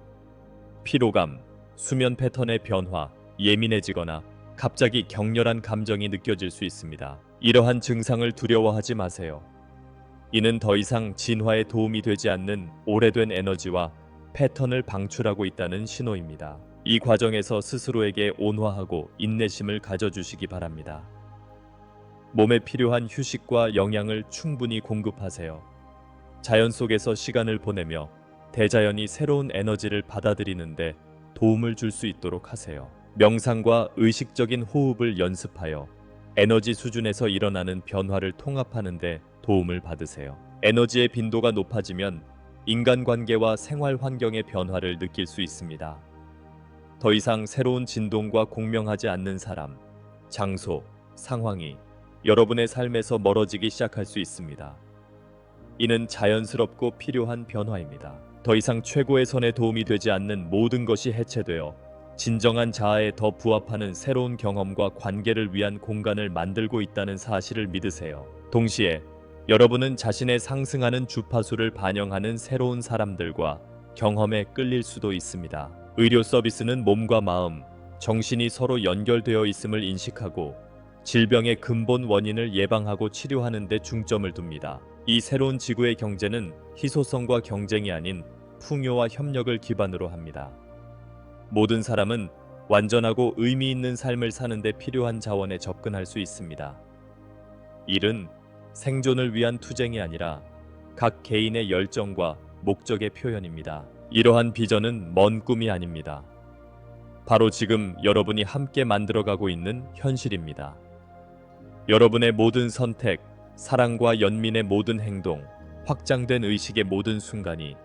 Speaker 1: 피로감, 수면 패턴의 변화, 예민해지거나 갑자기 격렬한 감정이 느껴질 수 있습니다. 이러한 증상을 두려워하지 마세요. 이는 더 이상 진화에 도움이 되지 않는 오래된 에너지와 패턴을 방출하고 있다는 신호입니다. 이 과정에서 스스로에게 온화하고 인내심을 가져주시기 바랍니다. 몸에 필요한 휴식과 영양을 충분히 공급하세요. 자연 속에서 시간을 보내며 대자연이 새로운 에너지를 받아들이는데 도움을 줄 수 있도록 하세요. 명상과 의식적인 호흡을 연습하여 에너지 수준에서 일어나는 변화를 통합하는 데 도움을 받으세요. 에너지의 빈도가 높아지면 인간관계와 생활 환경의 변화를 느낄 수 있습니다. 더 이상 새로운 진동과 공명하지 않는 사람, 장소, 상황이 여러분의 삶에서 멀어지기 시작할 수 있습니다. 이는 자연스럽고 필요한 변화입니다. 더 이상 최고의 선에 도움이 되지 않는 모든 것이 해체되어 진정한 자아에 더 부합하는 새로운 경험과 관계를 위한 공간을 만들고 있다는 사실을 믿으세요. 동시에 여러분은 자신의 상승하는 주파수를 반영하는 새로운 사람들과 경험에 끌릴 수도 있습니다. 의료 서비스는 몸과 마음, 정신이 서로 연결되어 있음을 인식하고 질병의 근본 원인을 예방하고 치료하는 데 중점을 둡니다. 이 새로운 지구의 경제는 희소성과 경쟁이 아닌 풍요와 협력을 기반으로 합니다. 모든 사람은 완전하고 의미 있는 삶을 사는 데 필요한 자원에 접근할 수 있습니다. 일은 생존을 위한 투쟁이 아니라 각 개인의 열정과 목적의 표현입니다. 이러한 비전은 먼 꿈이 아닙니다. 바로 지금 여러분이 함께 만들어가고 있는 현실입니다. 여러분의 모든 선택, 사랑과 연민의 모든 행동, 확장된 의식의 모든 순간이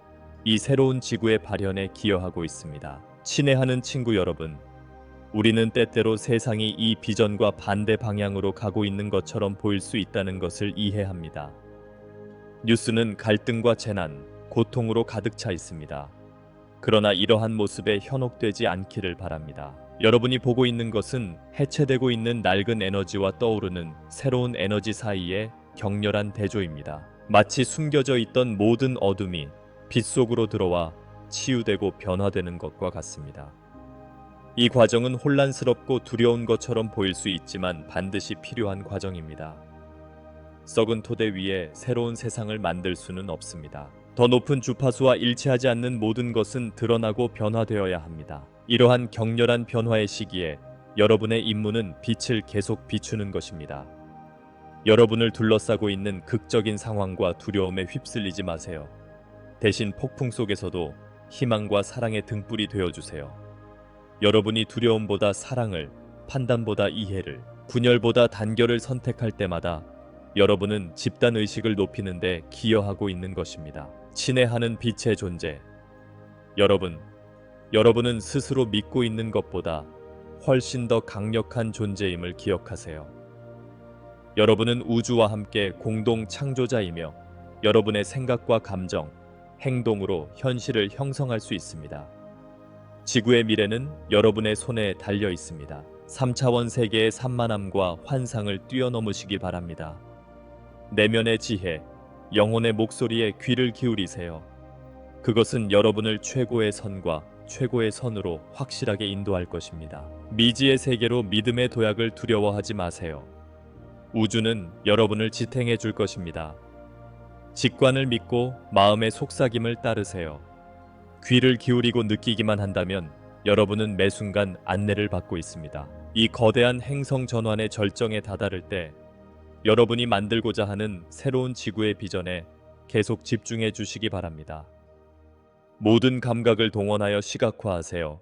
Speaker 1: 이 새로운 지구의 발현에 기여하고 있습니다. 친애하는 친구 여러분, 우리는 때때로 세상이 이 비전과 반대 방향으로 가고 있는 것처럼 보일 수 있다는 것을 이해합니다. 뉴스는 갈등과 재난, 고통으로 가득 차 있습니다. 그러나 이러한 모습에 현혹되지 않기를 바랍니다. 여러분이 보고 있는 것은 해체되고 있는 낡은 에너지와 떠오르는 새로운 에너지 사이의 격렬한 대조입니다. 마치 숨겨져 있던 모든 어둠이 빛 속으로 들어와 치유되고 변화되는 것과 같습니다. 이 과정은 혼란스럽고 두려운 것처럼 보일 수 있지만 반드시 필요한 과정입니다. 썩은 토대 위에 새로운 세상을 만들 수는 없습니다. 더 높은 주파수와 일치하지 않는 모든 것은 드러나고 변화되어야 합니다. 이러한 격렬한 변화의 시기에 여러분의 임무는 빛을 계속 비추는 것입니다. 여러분을 둘러싸고 있는 극적인 상황과 두려움에 휩쓸리지 마세요. 대신 폭풍 속에서도 희망과 사랑의 등불이 되어주세요. 여러분이 두려움보다 사랑을, 판단보다 이해를, 분열보다 단결을 선택할 때마다 여러분은 집단 의식을 높이는 데 기여하고 있는 것입니다. 친애하는 빛의 존재. 여러분은 스스로 믿고 있는 것보다 훨씬 더 강력한 존재임을 기억하세요. 여러분은 우주와 함께 공동 창조자이며 여러분의 생각과 감정, 행동으로 현실을 형성할 수 있습니다. 지구의 미래는 여러분의 손에 달려 있습니다. 3차원 세계의 산만함과 환상을 뛰어넘으시기 바랍니다. 내면의 지혜, 영혼의 목소리에 귀를 기울이세요. 그것은 여러분을 최고의 선과 최고의 선으로 확실하게 인도할 것입니다. 미지의 세계로 믿음의 도약을 두려워하지 마세요. 우주는 여러분을 지탱해 줄 것입니다. 직관을 믿고 마음의 속삭임을 따르세요. 귀를 기울이고 느끼기만 한다면 여러분은 매 순간 안내를 받고 있습니다. 이 거대한 행성 전환의 절정에 다다를 때 여러분이 만들고자 하는 새로운 지구의 비전에 계속 집중해 주시기 바랍니다. 모든 감각을 동원하여 시각화하세요.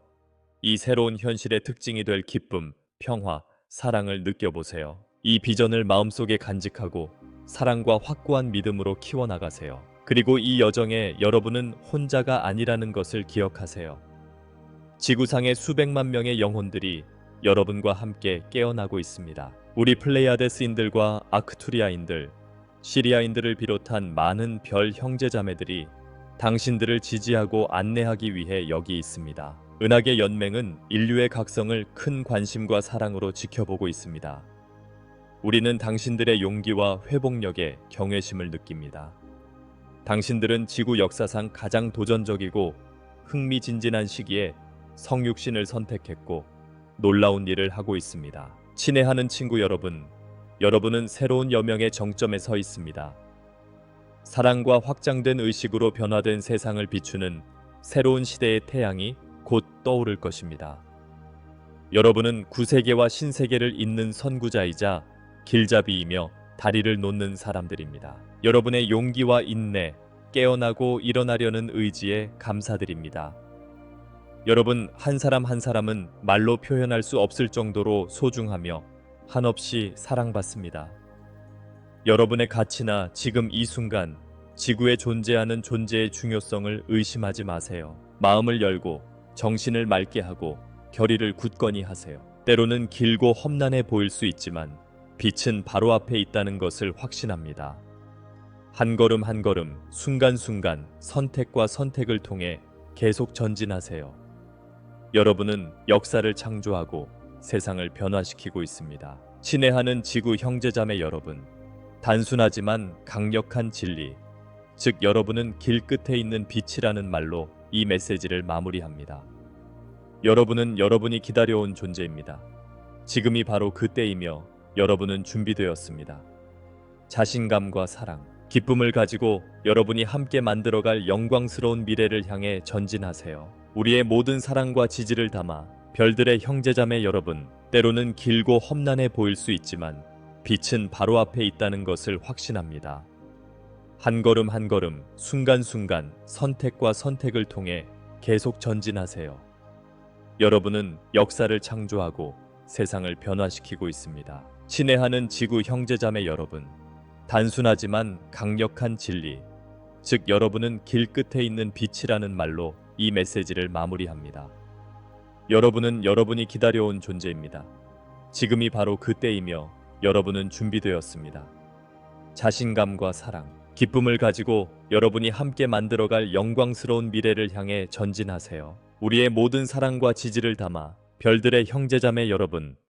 Speaker 1: 이 새로운 현실의 특징이 될 기쁨, 평화, 사랑을 느껴보세요. 이 비전을 마음속에 간직하고 사랑과 확고한 믿음으로 키워나가세요. 그리고 이 여정에 여러분은 혼자가 아니라는 것을 기억하세요. 지구상의 수백만 명의 영혼들이 여러분과 함께 깨어나고 있습니다. 우리 플레이아데스인들과 아크투리아인들, 시리아인들을 비롯한 많은 별 형제자매들이 당신들을 지지하고 안내하기 위해 여기 있습니다. 은하계 연맹은 인류의 각성을 큰 관심과 사랑으로 지켜보고 있습니다. 우리는 당신들의 용기와 회복력에 경외심을 느낍니다. 당신들은 지구 역사상 가장 도전적이고 흥미진진한 시기에 성육신을 선택했고 놀라운 일을 하고 있습니다. 친애하는 친구 여러분, 여러분은 새로운 여명의 정점에 서 있습니다. 사랑과 확장된 의식으로 변화된 세상을 비추는 새로운 시대의 태양이 곧 떠오를 것입니다. 여러분은 구세계와 신세계를 잇는 선구자이자 길잡이이며 다리를 놓는 사람들입니다. 여러분의 용기와 인내, 깨어나고 일어나려는 의지에 감사드립니다. 여러분 한 사람 한 사람은 말로 표현할 수 없을 정도로 소중하며 한없이 사랑받습니다. 여러분의 가치나 지금 이 순간 지구에 존재하는 존재의 중요성을 의심하지 마세요. 마음을 열고 정신을 맑게 하고 결의를 굳건히 하세요. 때로는 길고 험난해 보일 수 있지만 빛은 바로 앞에 있다는 것을 확신합니다. 한 걸음 한 걸음, 순간순간 선택과 선택을 통해 계속 전진하세요. 여러분은 역사를 창조하고 세상을 변화시키고 있습니다. 친애하는 지구 형제자매 여러분, 단순하지만 강력한 진리, 즉 여러분은 길 끝에 있는 빛이라는 말로 이 메시지를 마무리합니다. 여러분은 여러분이 기다려온 존재입니다. 지금이 바로 그때이며 여러분은 준비되었습니다. 자신감과 사랑, 기쁨을 가지고 여러분이 함께 만들어갈 영광스러운 미래를 향해 전진하세요. 우리의 모든 사랑과 지지를 담아 별들의 형제자매 여러분, 때로는 길고 험난해 보일 수 있지만 빛은 바로 앞에 있다는 것을 확신합니다. 한 걸음 한 걸음, 순간순간 선택과 선택을 통해 계속 전진하세요. 여러분은 역사를 창조하고 세상을 변화시키고 있습니다. 친애하는 지구 형제자매 여러분, 단순하지만 강력한 진리, 즉 여러분은 길 끝에 있는 빛이라는 말로 이 메시지를 마무리합니다. 여러분은 여러분이 기다려온 존재입니다. 지금이 바로 그때이며 여러분은 준비되었습니다. 자신감과 사랑, 기쁨을 가지고 여러분이 함께 만들어갈 영광스러운 미래를 향해 전진하세요. 우리의 모든 사랑과 지지를 담아 별들의 형제자매 여러분,